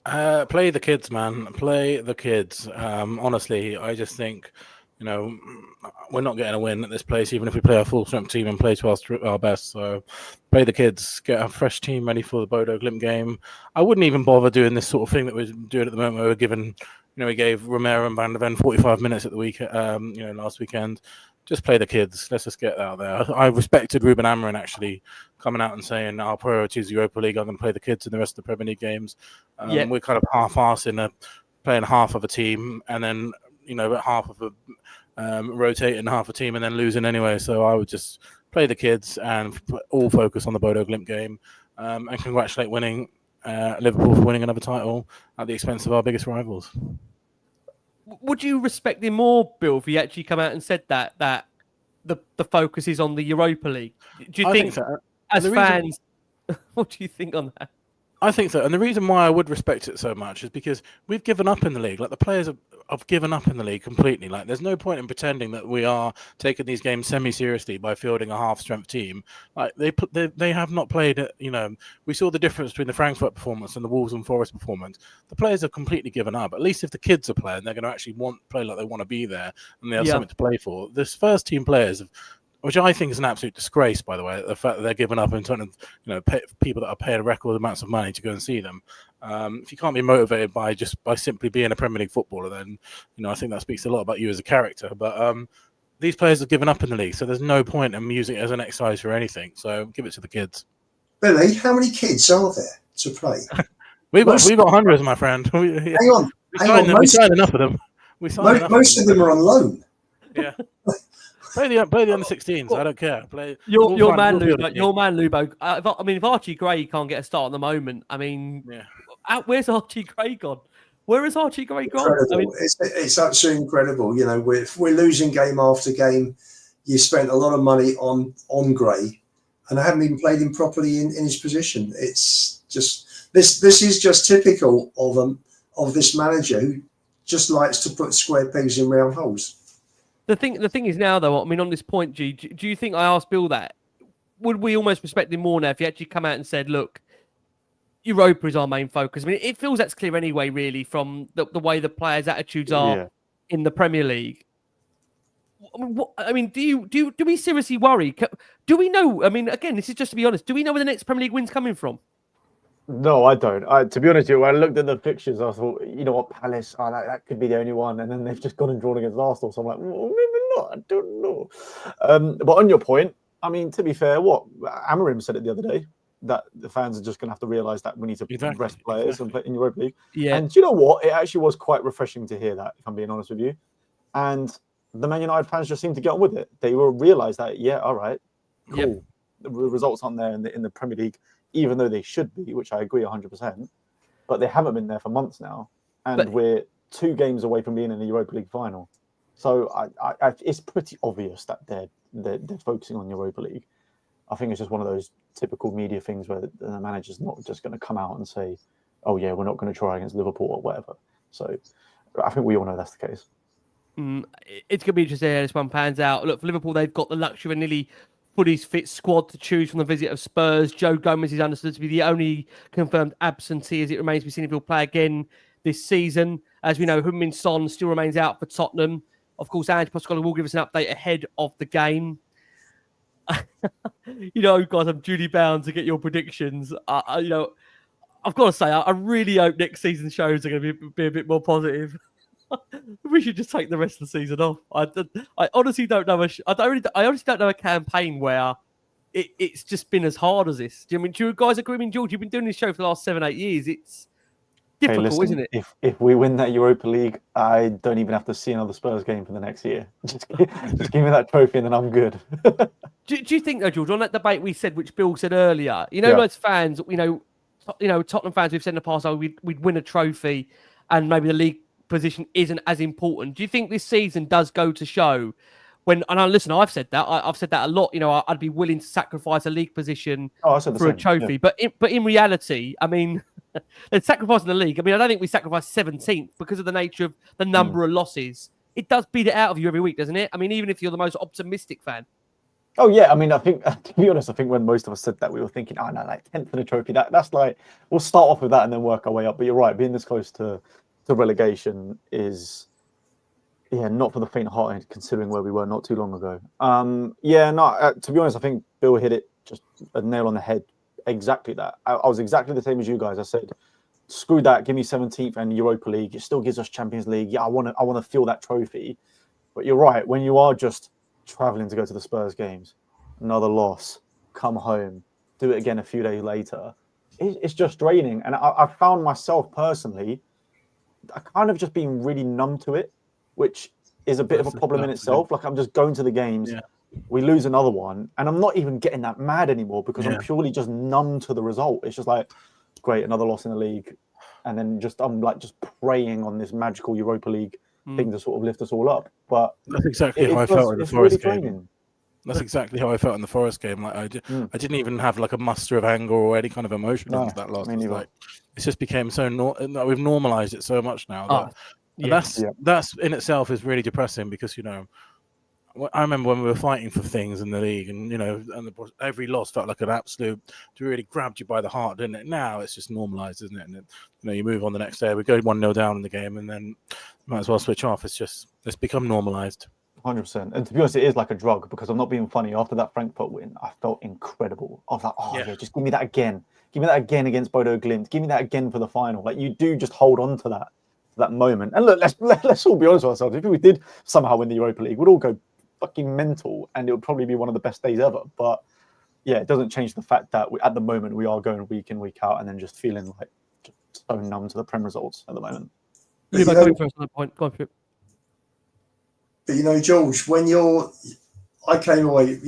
Play the kids, man. Play the kids. Honestly, I just think, we're not getting a win at this place, even if we play our full-strength team and play to our best. So play the kids, get a fresh team ready for the Bodo Glimt game. I wouldn't even bother doing this sort of thing that we're doing at the moment. Where we're given, we gave Romero and Van der Ven 45 minutes at the week, last weekend. Just play the kids. Let's just get out there. I respected Ruben Amorim actually coming out and saying our priority is Europa League. I'm going to play the kids in the rest of the Premier League games. We're kind of half-assing playing half of a team and then, half of a rotating half a team and then losing anyway. So I would just play the kids and all focus on the Bodo Glimt game and congratulate Liverpool for winning another title at the expense of our biggest rivals. Would you respect him more, Bill, if he actually come out and said that the focus is on the Europa League? Do you think so? As fans, what do you think on that? I think so. And the reason why I would respect it so much is because we've given up in the league. Like, the players have given up in the league completely. Like, there's no point in pretending that we are taking these games semi-seriously by fielding a half-strength team. Like, they have not played it. We saw the difference between the Frankfurt performance and the Wolves and Forest performance. The players have completely given up. At least if the kids are playing, they're going to actually play like they want to be there and they have something to play for. This first-team players have, which I think is an absolute disgrace, by the way, the fact that they're giving up in front of people that are paying record amounts of money to go and see them. If you can't be motivated by simply being a Premier League footballer, then I think that speaks a lot about you as a character. But these players have given up in the league, so there's no point in using it as an exercise for anything. So give it to the kids. Billy, how many kids are there to play? we've got hundreds, my friend. Hang on. We signed enough of them. Most of them are on loan. Yeah. Play the under-16s. I don't care. Your man Lubo. If Archie Gray can't get a start at the moment, where's Archie Gray gone? Where has Archie Gray gone? It's absolutely incredible. We're losing game after game. You spent a lot of money on Gray, and I haven't even played him properly in his position. It's just this is just typical of this manager who just likes to put square pegs in round holes. The thing is now, though, on this point, G, do you think, I asked Bill that, would we almost respect him more now if he actually come out and said, look, Europa is our main focus? It feels that's clear anyway, really, from the way the players' attitudes are in the Premier League. Do we seriously worry? Do we know? Again, this is just to be honest. Do we know where the next Premier League win's coming from? No, I don't. To be honest with you, when I looked at the fixtures, I thought, Palace, that could be the only one. And then they've just gone and drawn against Arsenal. So I'm like, well, maybe not. I don't know. But on your point, to be fair, Amorim said it the other day, that the fans are just going to have to realise that we need to rest players and play in Europa League. Yeah. And do you know what? It actually was quite refreshing to hear that, if I'm being honest with you. And the Man United fans just seemed to get on with it. They will realise that, all right, cool. Yep. The results aren't there in the Premier League, even though they should be, which I agree 100%, but they haven't been there for months now, and we're 2 games away from being in the Europa League final. So it's pretty obvious that they're focusing on Europa League. I think it's just one of those typical media things where the manager's not just going to come out and say, "Oh yeah, we're not going to try against Liverpool or whatever." So I think we all know that's the case. It's going to be interesting how this one pans out. Look, for Liverpool, they've got the luxury of a nearly fully fit squad to choose from the visit of Spurs. Joe Gomez is understood to be the only confirmed absentee, as it remains to be seen if he'll play again this season. As we know, Heung-Min Son still remains out for Tottenham. Of course, Ange Postecoglou will give us an update ahead of the game. Guys, I'm duty bound to get your predictions. I've got to say, I really hope next season's shows are going to be a bit more positive. We should just take the rest of the season off. I honestly don't know. I honestly don't know a campaign where it's just been as hard as this. Do you guys agree? I mean, George, you've been doing this show for the last 7-8 years. It's difficult, isn't it? If we win that Europa League, I don't even have to see another Spurs game for the next year. Just give me that trophy and then I'm good. Do you think, though, George, on that debate we said, which Bill said earlier, as fans, Tottenham fans, we've said in the past, we'd win a trophy and maybe the league position isn't as important. Do you think this season does go to show listen, I've said that. I've said that a lot. I'd be willing to sacrifice a league position for a trophy. Yeah. But in reality, I mean, they're sacrificing the league. I mean, I don't think we sacrifice 17th because of the nature of the number of losses. It does beat it out of you every week, doesn't it? I mean, even if you're the most optimistic fan. Oh yeah, I mean, I think to be honest, I think when most of us said that, we were thinking, oh no, like 10th for the trophy. That's like we'll start off with that and then work our way up. But you're right, being this close to relegation is not for the faint-hearted, considering where we were not too long ago. To be honest, I think Bill hit it just a nail on the head. Exactly that. I was exactly the same as you guys. I said, screw that, give me 17th and Europa League. It still gives us Champions League. Yeah, I want to feel that trophy. But you're right, when you are just traveling to go to the Spurs games, another loss, come home, do it again a few days later, it's just draining. And I found myself personally, I kind of just being really numb to it, which is a bit of a problem in itself. Like I'm just going to the games, we lose another one, and I'm not even getting that mad anymore because I'm purely just numb to the result. It's just like, great, another loss in the league, and then I'm like just praying on this magical Europa League thing to sort of lift us all up. But that's exactly how I felt in the Forest game. That's exactly how I felt in the Forest game. Like I didn't even have like a muster of anger or any kind of emotion into that loss. Like it just became so we've normalized it so much now. That's in itself is really depressing because I remember when we were fighting for things in the league, and every loss felt like an absolute. It really grabbed you by the heart, didn't it? Now it's just normalized, isn't it? And you move on the next day. We go 1-0 down in the game, and then might as well switch off. It's become normalized. 100%. And to be honest, it is like a drug because I'm not being funny. After that Frankfurt win, I felt incredible. I was like, just give me that again. Give me that again against Bodo Glimt. Give me that again for the final. Like you do just hold on to that moment. And look, let's all be honest with ourselves. If we did somehow win the Europa League, we'd all go fucking mental, and it would probably be one of the best days ever. But yeah, it doesn't change the fact that at the moment we are going week in, week out, and then just feeling like just so numb to the Prem results at the moment. But George, when I came away,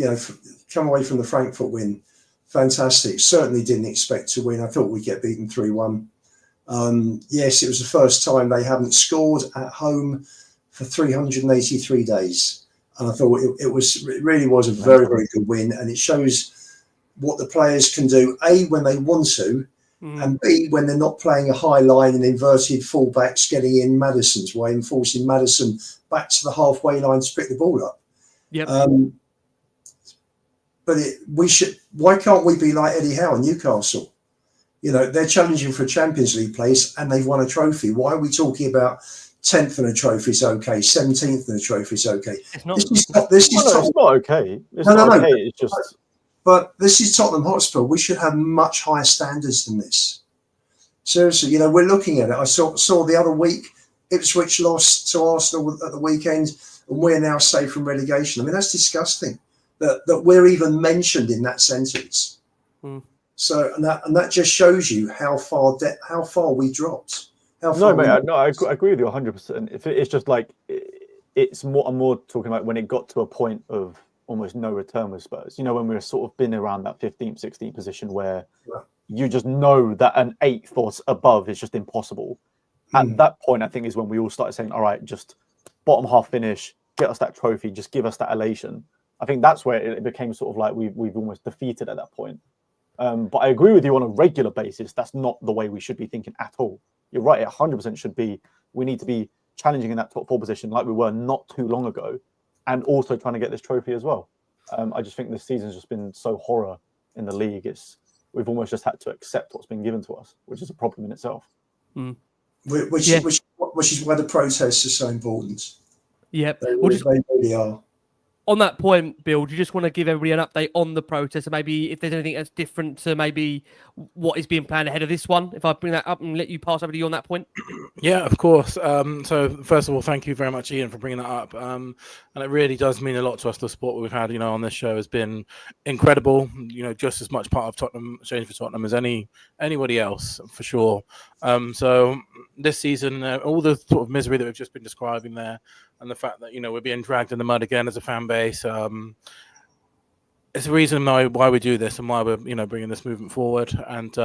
come away from the Frankfurt win, fantastic. Certainly didn't expect to win. I thought we'd get beaten 3-1. Yes, it was the first time they haven't scored at home for 383 days. And I thought it really was a very, very good win. And it shows what the players can do, A, when they want to, and B, when they're not playing a high line and inverted fullbacks getting in Maddison's way and forcing Maddison back to the halfway line to pick the ball up. Yep. But why can't we be like Eddie Howe in Newcastle? They're challenging for a Champions League place and they've won a trophy. Why are we talking about 10th in a trophy is okay, 17th in a trophy is okay? It's not okay. It's not okay. It's just. But this is Tottenham Hotspur. We should have much higher standards than this. Seriously, we're looking at it. I saw the other week Ipswich lost to Arsenal at the weekend, and we're now safe from relegation. I mean, that's disgusting that we're even mentioned in that sentence. So, and that just shows you how far we dropped. I agree with you 100%. If it's just like I'm more talking about when it got to a point of almost no return with Spurs. When we're sort of been around that 15th, 16th position where you just know that an 8th or above is just impossible. At that point, I think is when we all started saying, all right, just bottom half finish, get us that trophy, just give us that elation. I think that's where it became sort of like we've almost defeated at that point. But I agree with you on a regular basis. That's not the way we should be thinking at all. You're right. It 100% should be. We need to be challenging in that top 4 position like we were not too long ago, and also trying to get this trophy as well. I just think this season's just been so horror in the league. We've almost just had to accept what's been given to us, which is a problem in itself. Which is why the protests are so important. Yep. They really are. On that point, Bill, do you just want to give everybody an update on the protest and maybe if there's anything that's different to maybe what is being planned ahead of this one? If I bring that up and let you pass over to you on that point. Yeah, of course. So first of all, thank you very much, Ian, for bringing that up. And it really does mean a lot to us. The support we've had, on this show has been incredible. Just as much part of Tottenham, Change for Tottenham as anybody else, for sure. So this season, all the sort of misery that we've just been describing there, and the fact that we're being dragged in the mud again as a fan base. It's the reason why we do this and why we're bringing this movement forward. And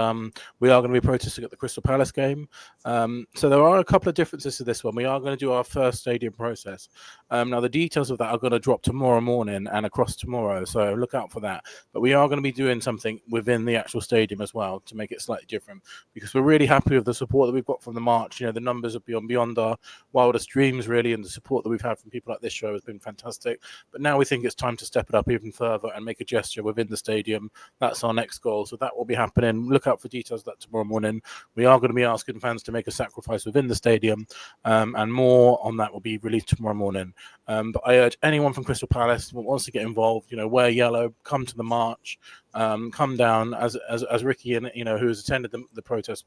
we are going to be protesting at the Crystal Palace game. So there are a couple of differences to this one. We are going to do our first stadium process. Now the details of that are going to drop tomorrow morning and across tomorrow, so look out for that. But we are going to be doing something within the actual stadium as well to make it slightly different, because we're really happy with the support that we've got from the march. The numbers are beyond our wildest dreams, really, and the support that we've had from people like this show has been fantastic. But now we think it's time to step it up even further and make a gesture within the stadium. That's our next goal, so that will be happening. Look out for details of that tomorrow morning. We are going to be asking fans to make a sacrifice within the stadium, and more on that will be released tomorrow morning. But I urge anyone from Crystal Palace who wants to get involved, wear yellow, come to the march, come down, as Ricky and who has attended the protest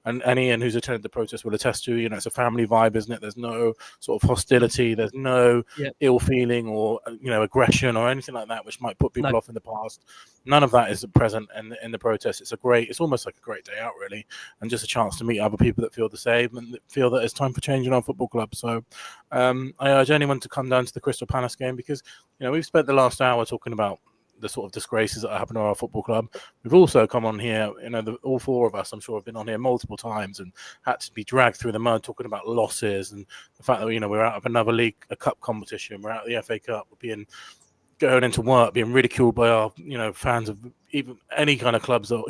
and Ian who's attended the protest will attest to. It's a family vibe, isn't it? There's no sort of hostility, there's no ill feeling or aggression or anything like that which might put people off in the past. None of that is present in the protest. It's almost like a great day out, really, and just a chance to meet other people that feel the same and feel that it's time for change in our football club. So I urge anyone to come down to the Crystal Palace game, because we've spent the last hour talking about the sort of disgraces that happen to our football club. We've also come on here, all 4 of us, I'm sure, have been on here multiple times and had to be dragged through the mud talking about losses and the fact that we're out of another league, a cup competition, we're out of the FA Cup, we're going into work, being ridiculed by our fans of even any kind of clubs, or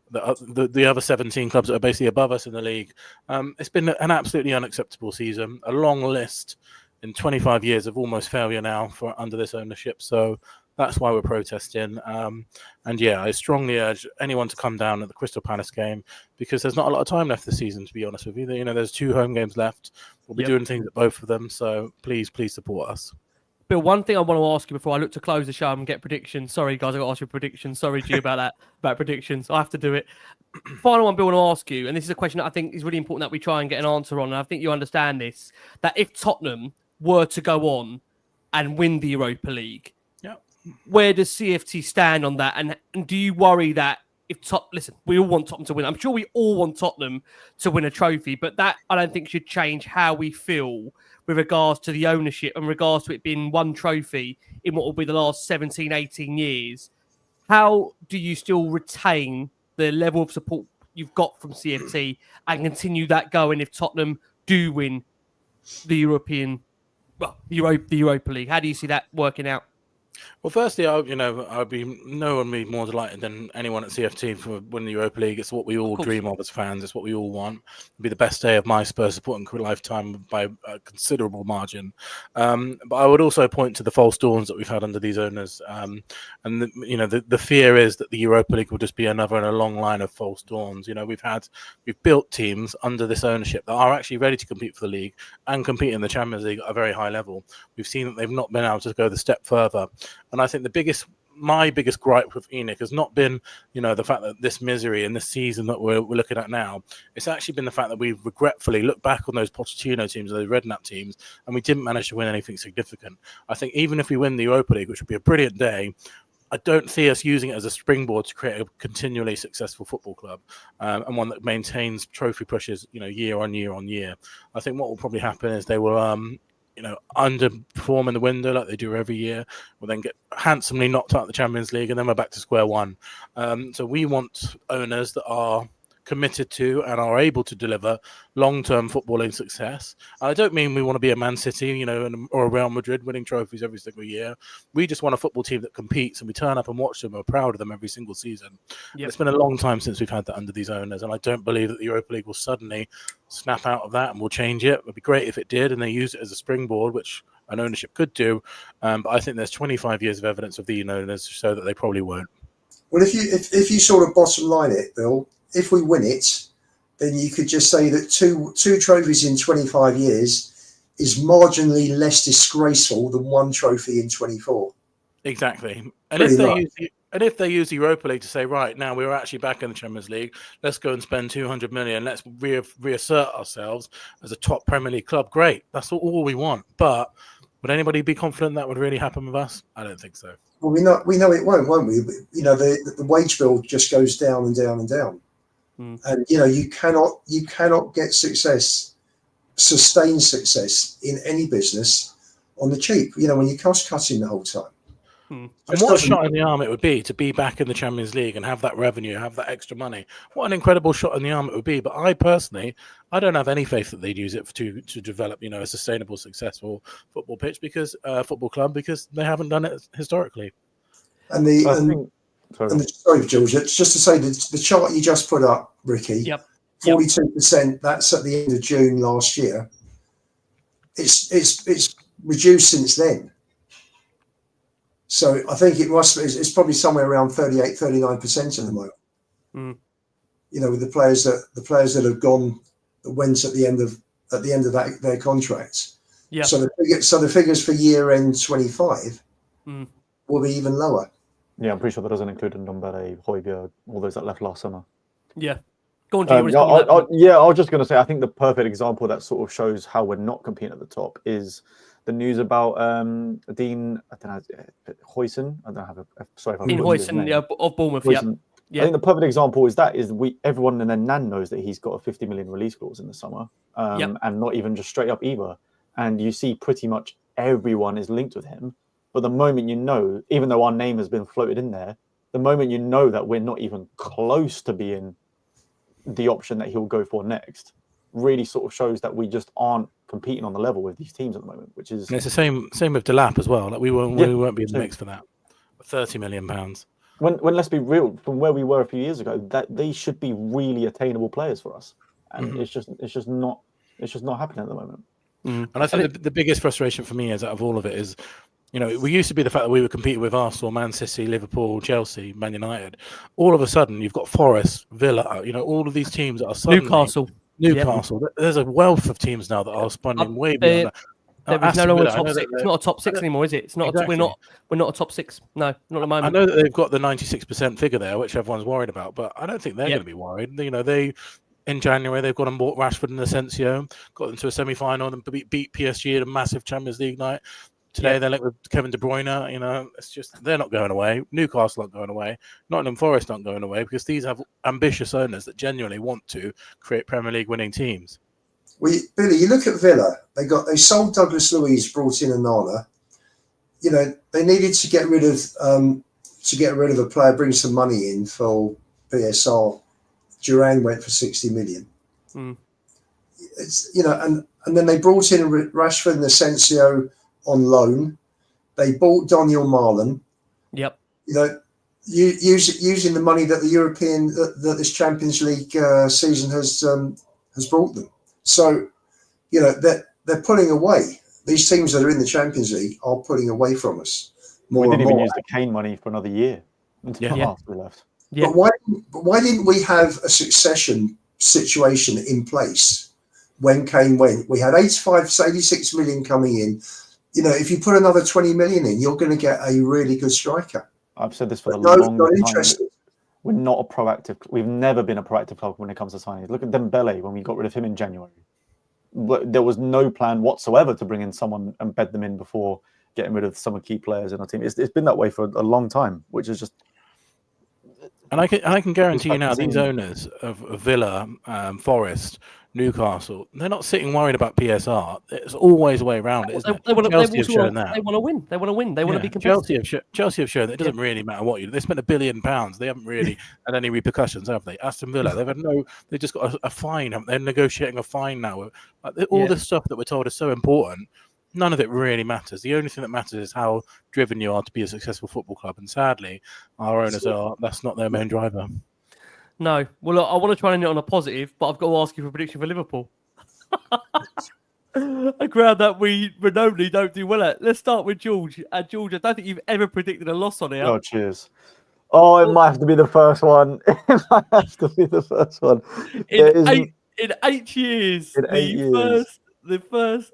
the other 17 clubs that are basically above us in the league. It's been an absolutely unacceptable season, a long list in 25 years of almost failure now for under this ownership. So that's why we're protesting. And yeah, I strongly urge anyone to come down at the Crystal Palace game, because there's not a lot of time left this season, to be honest with you. There's 2 home games left. We'll be doing things at both of them. So please support us. Bill, one thing I want to ask you before I look to close the show and get predictions. Sorry, guys, I got to ask you predictions. Sorry, G, about that, about predictions. I have to do it. Final one, Bill, I want to ask you, and this is a question that I think is really important that we try and get an answer on, and I think you understand this, that if Tottenham were to go on and win the Europa League, where does CFT stand on that? And do you worry that listen, we all want Tottenham to win. I'm sure we all want Tottenham to win a trophy, but that I don't think should change how we feel with regards to the ownership and regards to it being one trophy in what will be the last 17, 18 years. How do you still retain the level of support you've got from CFT and continue that going if Tottenham do win the Europa League? How do you see that working out? Well, firstly, no one would be more delighted than anyone at CFT for winning the Europa League. It's what we all dream of as fans. It's what we all want. It'll be the best day of my Spurs supporting lifetime by a considerable margin. But I would also point to the false dawns that we've had under these owners. And the fear is that the Europa League will just be another in a long line of false dawns. We've built teams under this ownership that are actually ready to compete for the league and compete in the Champions League at a very high level. We've seen that they've not been able to go the step further. And I think my biggest gripe with ENIC has not been, the fact that this misery in this season that we're looking at now. It's actually been the fact that we've regretfully looked back on those Pochettino teams, those Redknapp teams, and we didn't manage to win anything significant. I think even if we win the Europa League, which would be a brilliant day, I don't see us using it as a springboard to create a continually successful football club, and one that maintains trophy pushes, year on year on year. I think what will probably happen is they will, underperform in the window like they do every year. We'll then get handsomely knocked out of the Champions League, and then we're back to square one. So we want owners that are committed to and are able to deliver long-term footballing success. And I don't mean we want to be a Man City, or a Real Madrid winning trophies every single year. We just want a football team that competes, and we turn up and watch them and are proud of them every single season. Yep. It's been a long time since we've had that under these owners, and I don't believe that the Europa League will suddenly snap out of that and will change it. It would be great if it did, and they use it as a springboard, which an ownership could do. But I think there's 25 years of evidence of the owners to show that they probably won't. Well, if you sort of bottom line it, Bill, if we win it, then you could just say that two trophies in 25 years is marginally less disgraceful than one trophy in 24. Exactly. And Pretty if they use the Europa League to say, right, now we're actually back in the Champions League, let's go and spend 200 million, let's reassert ourselves as a top Premier League club, great. That's all we want. But would anybody be confident that would really happen with us? I don't think so. Well, we know it won't we? The wage bill just goes down and down and down. And you cannot get sustained success in any business on the cheap. When you're cost cutting the whole time. And what a shot in the arm it would be to be back in the Champions League and have that revenue, have that extra money. What an incredible shot in the arm it would be. But I personally, I don't have any faith that they'd use it to develop, a sustainable, successful football pitch football club, because they haven't done it historically. Sorry, George. Just to say the chart you just put up, Ricky. Yep. 42%. That's at the end of June last year. It's reduced since then. So I think it's probably somewhere around 38, 39% at the moment. With the players that have gone, that went at the end of their contracts. Yeah. So the figures for year end 25 will be even lower. Yeah, I'm pretty sure that doesn't include Ndombele, Højbjerg, all those that left last summer. Yeah. Go on, I was just going to say, I think the perfect example that sort of shows how we're not competing at the top is the news about Dean, I don't know, Huijsen. I don't have sorry if I'm Dean Huijsen, of Bournemouth. Huijsen. Yeah. I think the perfect example is everyone in their nan knows that he's got a 50 million release clause in the summer, and not even just straight up either. And you see pretty much everyone is linked with him. But the moment even though our name has been floated in there, the moment that we're not even close to being the option that he'll go for next, really sort of shows that we just aren't competing on the level with these teams at the moment, which is... And it's the same with Delap as well. Like we won't be in the mix for that. £30 million. When let's be real, from where we were a few years ago, that they should be really attainable players for us, and it's just not happening at the moment. And I think the biggest frustration for me is out of all of it is, we used to be the fact that we were competing with Arsenal, Man City, Liverpool, Chelsea, Man United. All of a sudden, you've got Forest, Villa, all of these teams that are suddenly... Newcastle. Yep. There's a wealth of teams now that are spending way beyond that. There is no longer a top six. It's not a top six anymore, is it? It's not. Exactly. We're not a top six. No, not at the moment. I know that they've got the 96% figure there, which everyone's worried about, but I don't think they're going to be worried. They in January they've gone and bought Rashford and Asensio, got them to a semi-final, and beat PSG at a massive Champions League night. Today they're linked with Kevin De Bruyne. It's just they're not going away. Newcastle aren't going away. Nottingham Forest aren't going away, because these have ambitious owners that genuinely want to create Premier League winning teams. Billy, you look at Villa. They sold Douglas Luiz, brought in Onana. They needed to get rid of a player, bring some money in for PSR. Duran went for 60 million. It's and then they brought in Rashford and Asensio on loan. They bought Daniel Marlon. Yep. Using the money that that this Champions League season has brought them. So, they're pulling away. These teams that are in the Champions League are pulling away from us more and more. We didn't even use the Kane money for another year. After we left. Yeah. But why didn't we have a succession situation in place when Kane went? We had 86 million coming in. If you put another 20 million in, you're going to get a really good striker. I've said this for a long time. We're not a proactive. We've never been a proactive club when it comes to signings. Look at Dembele when we got rid of him in January. There was no plan whatsoever to bring in someone and bed them in before getting rid of some of the key players in our team. It's been that way for a long time, which is just... And I can guarantee you now, these owners of Villa, Forest, Newcastle, they're not sitting worried about PSR. It's always a way around it, isn't it? Chelsea have shown that. They want to win. They want to win. They want to be competitive. Chelsea have shown that it doesn't really matter what you do. They spent £1 billion. They haven't really had any repercussions, have they? Aston Villa, they've just got a fine. They're negotiating a fine now. All this stuff that we're told is so important. None of it really matters. The only thing that matters is how driven you are to be a successful football club. And sadly, our owners that's not their main driver. No. Well, look, I want to try and end it on a positive, but I've got to ask you for a prediction for Liverpool. A ground that we normally don't do well at. Let's start with George. George, I don't think you've ever predicted a loss on here. Oh, cheers. Oh, it might have to be the first one. It might have to be the first one. In 8 years, the first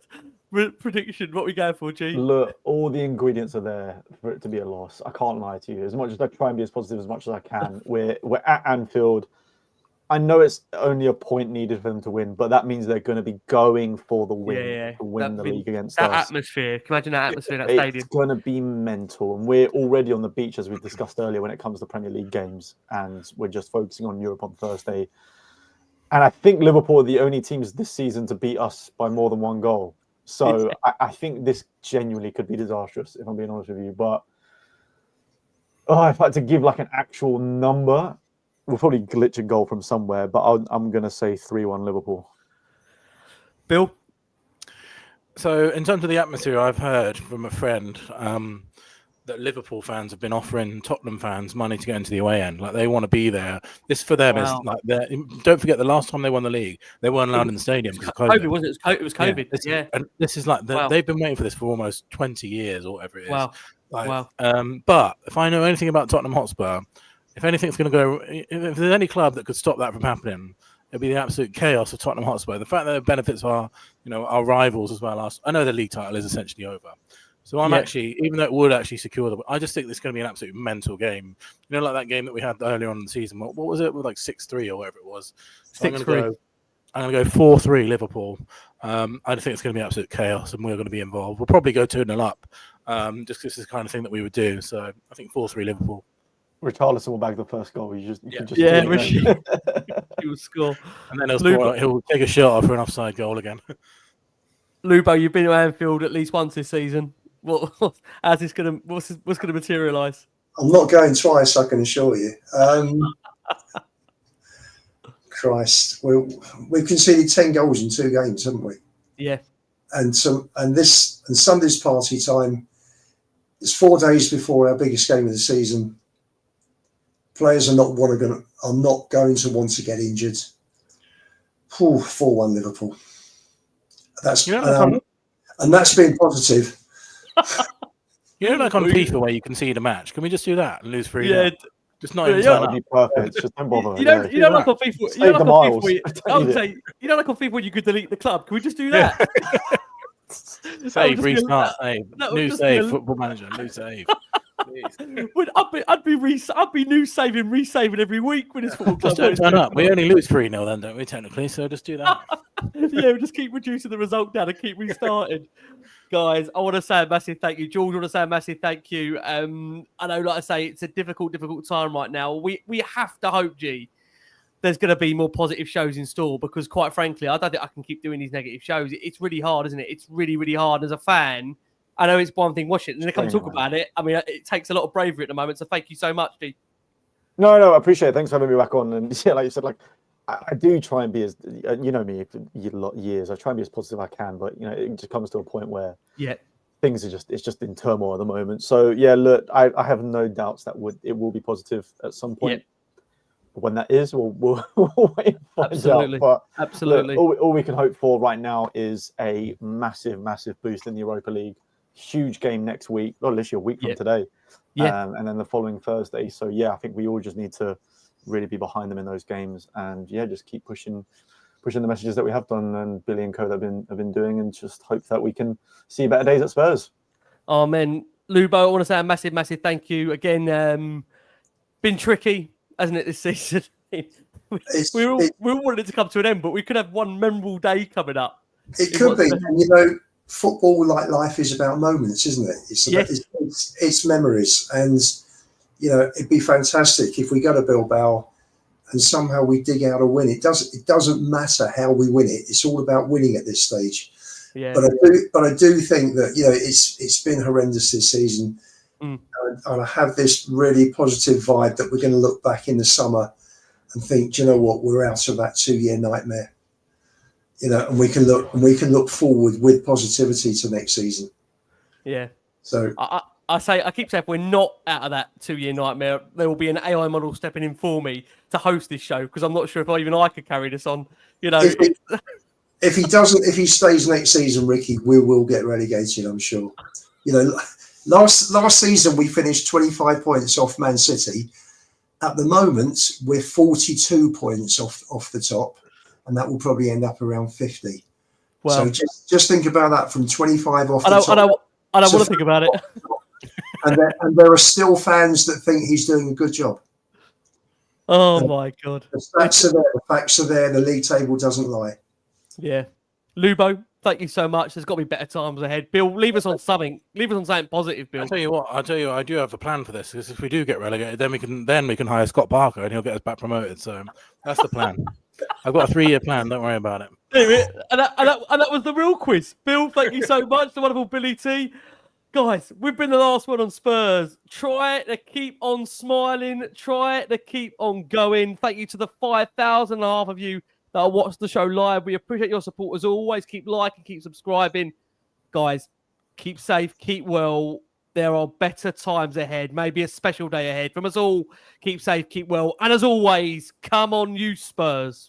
prediction. What we going for, G? Look, all the ingredients are there for it to be a loss. I can't lie to you. As much as I try and be as positive as much as I can, we're at Anfield. I know it's only a point needed for them to win, but that means they're going to be going for the win to win the league against us. That atmosphere. Can you imagine that atmosphere in that stadium? It's going to be mental. And we're already on the beach, as we discussed earlier, when it comes to Premier League games. And we're just focusing on Europe on Thursday. And I think Liverpool are the only teams this season to beat us by more than one goal. So I think this genuinely could be disastrous, if I'm being honest with you. But if I had to give like an actual number, we'll probably glitch a goal from somewhere. But I'm going to say 3-1 Liverpool. Bill? So in terms of the atmosphere, I've heard from a friend that Liverpool fans have been offering Tottenham fans money to get into the away end. Like, they want to be there. This for them is like, don't forget the last time they won the league, they weren't allowed in the stadium because of COVID. COVID, wasn't it? It was COVID. And this is like, they've been waiting for this for almost 20 years or whatever it is. Wow. But if I know anything about Tottenham Hotspur, if anything's going to go, if there's any club that could stop that from happening, it'd be the absolute chaos of Tottenham Hotspur. The fact that it benefits our rivals as well. I know the league title is essentially over. So I'm actually, even though it would actually secure I just think it's going to be an absolute mental game. You know, like that game that we had earlier on in the season. What was it? Like 6-3 or whatever it was. So 6-3. I'm going to go 4-3 Liverpool. I think it's going to be absolute chaos, and we're going to be involved. We'll probably go 2-0 up, just because this is the kind of thing that we would do. So I think 4-3 Liverpool. Richarlison will bag the first goal. He will score. And then he'll take a shot for an offside goal again. Lubo, you've been to Anfield at least once this season. What's going to materialise? I'm not going twice, I can assure you. Christ, we've conceded 10 goals in 2 games, haven't we? Yeah. And Sunday's party time. It's 4 days before our biggest game of the season. Players are not going to want to get injured. 4-1 Liverpool. And that's been positive. You know, like on FIFA where you concede a match. Can we just do that and lose 3-0? Just not even turn up. Be perfect. Just don't bother. You know, like on FIFA. You know, like on FIFA when you could delete the club. Can we just do that? Save, restart, save. New save, Football Manager, new save. I'd be new saving, resaving every week when it's football club. Just don't turn up. We only lose 3-0 then, don't we, technically? So just do that. We'll just keep reducing the result down and keep restarting. Guys, I want to say a massive thank you. George, I want to say a massive thank you. I know, like I say, it's a difficult time right now. We have to hope, G, there's going to be more positive shows in store, because quite frankly, I don't think I can keep doing these negative shows. It's really hard, isn't it? It's really, really hard as a fan. I know it's one thing watching it, and then come talk about it. I mean, it takes a lot of bravery at the moment. So thank you so much, G. No, I appreciate it. Thanks for having me back on. And yeah, like you said, like I do try and be as, you know me for years. I try and be as positive as I can, but you know, it just comes to a point where things are it's just in turmoil at the moment. So yeah, look, I have no doubts that it will be positive at some point. But when that is, we'll wait and find out. But absolutely, look, all we can hope for right now is a massive boost in the Europa League. Huge game next week, or literally a week from today. And then the following Thursday. So yeah, I think we all just need to really be behind them in those games, and just keep pushing the messages that we have done, and Billy and Co that have been doing, and just hope that we can see better days at Spurs. Amen. Lubo, I want to say a massive thank you again. Been tricky, hasn't it, this season? we all wanted it to come to an end, but we could have one memorable day coming up. It could be, you know. Football, like life, is about moments, isn't it? It's memories, and you know, it'd be fantastic if we go to Bilbao and somehow we dig out a win. It doesn't matter how we win it. It's all about winning at this stage. Yeah. But I do think that it's been horrendous this season, and I have this really positive vibe that we're going to look back in the summer and think, do you know what, we're out of that 2-year nightmare. And we can look forward with positivity to next season. Yeah. So I keep saying if we're not out of that 2-year nightmare, there will be an AI model stepping in for me to host this show, because I'm not sure if even I could carry this on. If he stays next season, Ricky, we will get relegated, I'm sure. Last season we finished 25 points off Man City. At the moment, we're 42 points off the top, and that will probably end up around 50. Well, so just think about that, from 25 off the top. I don't want to think about it. And there are still fans that think he's doing a good job. Oh my God. The facts are there. The league table doesn't lie. Yeah. Lubo, thank you so much. There's got to be better times ahead. Bill, leave us on something. Leave us on something positive, Bill. I'll tell you what, I do have a plan for this, because if we do get relegated, then we can hire Scott Parker and he'll get us back promoted. So that's the plan. I've got a 3-year plan. Don't worry about it. And that was the real quiz. Bill, thank you so much. The wonderful Billie T. Guys, we've been the last one on Spurs. Try to keep on smiling. Try to keep on going. Thank you to the 5,000 and a half of you that watched the show live. We appreciate your support as always. Keep liking, keep subscribing. Guys, keep safe, keep well. There are better times ahead. Maybe a special day ahead. From us all, keep safe, keep well. And as always, come on, you Spurs.